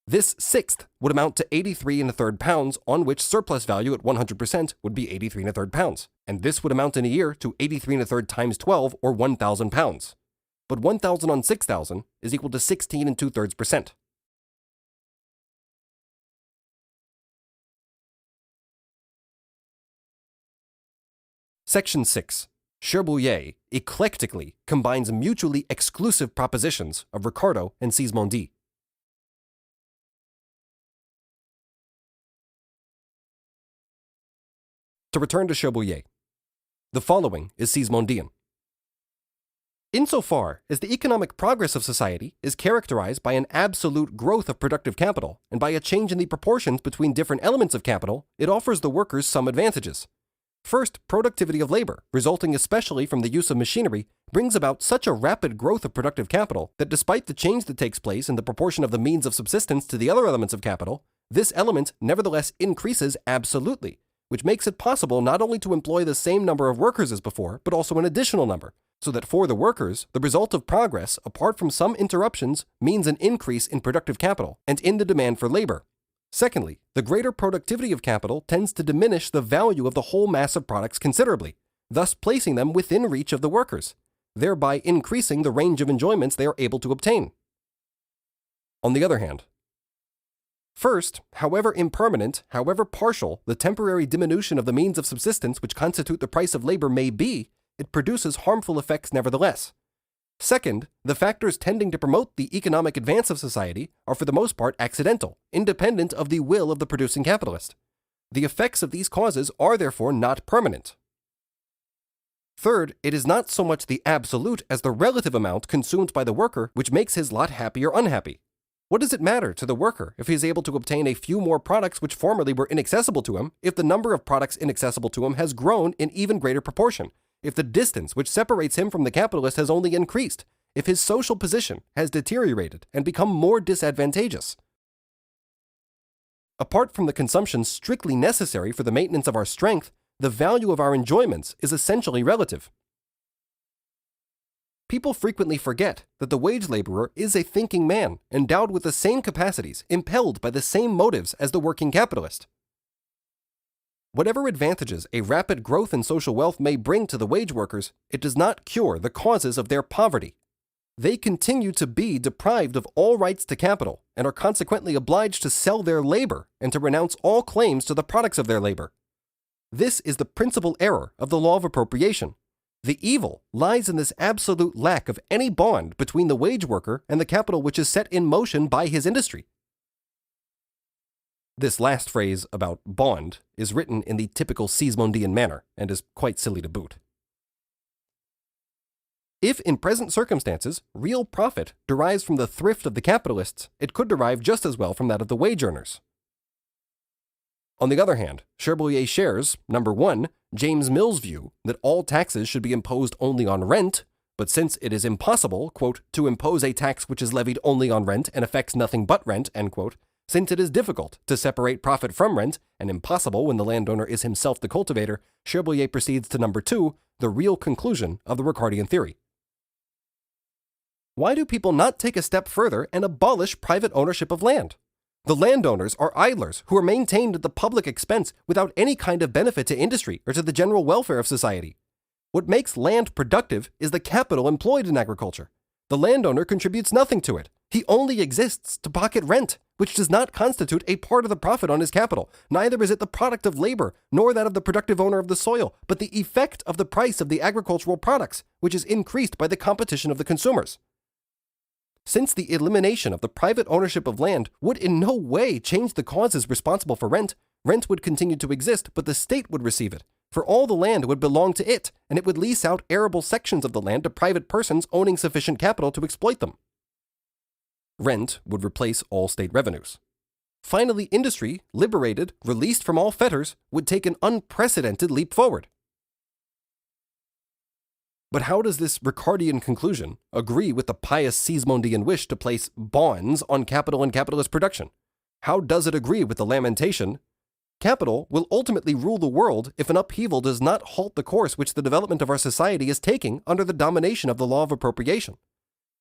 This sixth would amount to 83 1/3 pounds, on which surplus value at 100% would be 83 1/3 pounds, and this would amount in a year to 83 1/3 times 12, or 1,000 pounds. But 1,000 on 6,000 is equal to 16 2/3%. Section 6. Cherbulier eclectically combines mutually exclusive propositions of Ricardo and Sismondi. To return to Cherbulier, the following is Sismondian. Insofar as the economic progress of society is characterized by an absolute growth of productive capital and by a change in the proportions between different elements of capital, it offers the workers some advantages. First, productivity of labor, resulting especially from the use of machinery, brings about such a rapid growth of productive capital that despite the change that takes place in the proportion of the means of subsistence to the other elements of capital, this element nevertheless increases absolutely, which makes it possible not only to employ the same number of workers as before, but also an additional number, so that for the workers, the result of progress, apart from some interruptions, means an increase in productive capital and in the demand for labor. Secondly, the greater productivity of capital tends to diminish the value of the whole mass of products considerably, thus placing them within reach of the workers, thereby increasing the range of enjoyments they are able to obtain. On the other hand, first, however impermanent, however partial the temporary diminution of the means of subsistence which constitute the price of labor may be, it produces harmful effects nevertheless. Second, the factors tending to promote the economic advance of society are for the most part accidental, independent of the will of the producing capitalist. The effects of these causes are therefore not permanent. Third, it is not so much the absolute as the relative amount consumed by the worker which makes his lot happy or unhappy. What does it matter to the worker if he is able to obtain a few more products which formerly were inaccessible to him, if the number of products inaccessible to him has grown in even greater proportion, if the distance which separates him from the capitalist has only increased, if his social position has deteriorated and become more disadvantageous? Apart from the consumption strictly necessary for the maintenance of our strength, the value of our enjoyments is essentially relative. People frequently forget that the wage laborer is a thinking man, endowed with the same capacities, impelled by the same motives as the working capitalist. Whatever advantages a rapid growth in social wealth may bring to the wage workers, it does not cure the causes of their poverty. They continue to be deprived of all rights to capital and are consequently obliged to sell their labor and to renounce all claims to the products of their labor. This is the principal error of the law of appropriation. The evil lies in this absolute lack of any bond between the wage worker and the capital which is set in motion by his industry. This last phrase about bond is written in the typical Sismondian manner and is quite silly to boot. If in present circumstances real profit derives from the thrift of the capitalists, it could derive just as well from that of the wage earners. On the other hand, Cherbulier shares, number 1, James Mill's view that all taxes should be imposed only on rent, but since it is impossible, quote, to impose a tax which is levied only on rent and affects nothing but rent, end quote, since it is difficult to separate profit from rent, and impossible when the landowner is himself the cultivator, Cherbulier proceeds to number 2, the real conclusion of the Ricardian theory. Why do people not take a step further and abolish private ownership of land? The landowners are idlers who are maintained at the public expense without any kind of benefit to industry or to the general welfare of society. What makes land productive is the capital employed in agriculture. The landowner contributes nothing to it. He only exists to pocket rent, which does not constitute a part of the profit on his capital. Neither is it the product of labor, nor that of the productive owner of the soil, but the effect of the price of the agricultural products, which is increased by the competition of the consumers. Since the elimination of the private ownership of land would in no way change the causes responsible for rent, rent would continue to exist, but the state would receive it, for all the land would belong to it, and it would lease out arable sections of the land to private persons owning sufficient capital to exploit them. Rent would replace all state revenues. Finally, industry, liberated, released from all fetters, would take an unprecedented leap forward. But how does this Ricardian conclusion agree with the pious Sismondian wish to place bonds on capital and capitalist production? How does it agree with the lamentation, "Capital will ultimately rule the world if an upheaval does not halt the course which the development of our society is taking under the domination of the law of appropriation.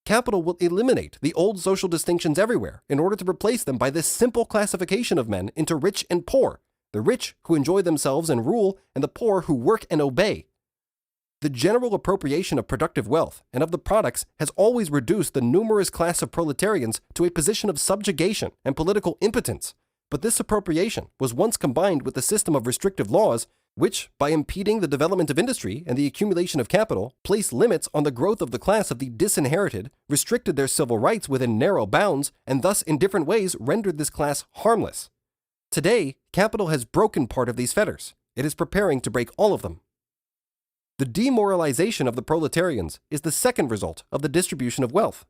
Capital will eliminate the old social distinctions everywhere in order to replace them by this simple classification of men into rich and poor, the rich who enjoy themselves and rule, and the poor who work and obey. The general appropriation of productive wealth and of the products has always reduced the numerous class of proletarians to a position of subjugation and political impotence, but this appropriation was once combined with the system of restrictive laws which, by impeding the development of industry and the accumulation of capital, placed limits on the growth of the class of the disinherited, restricted their civil rights within narrow bounds, and thus in different ways rendered this class harmless. Today, capital has broken part of these fetters. It is preparing to break all of them. The demoralization of the proletarians is the second result of the distribution of wealth.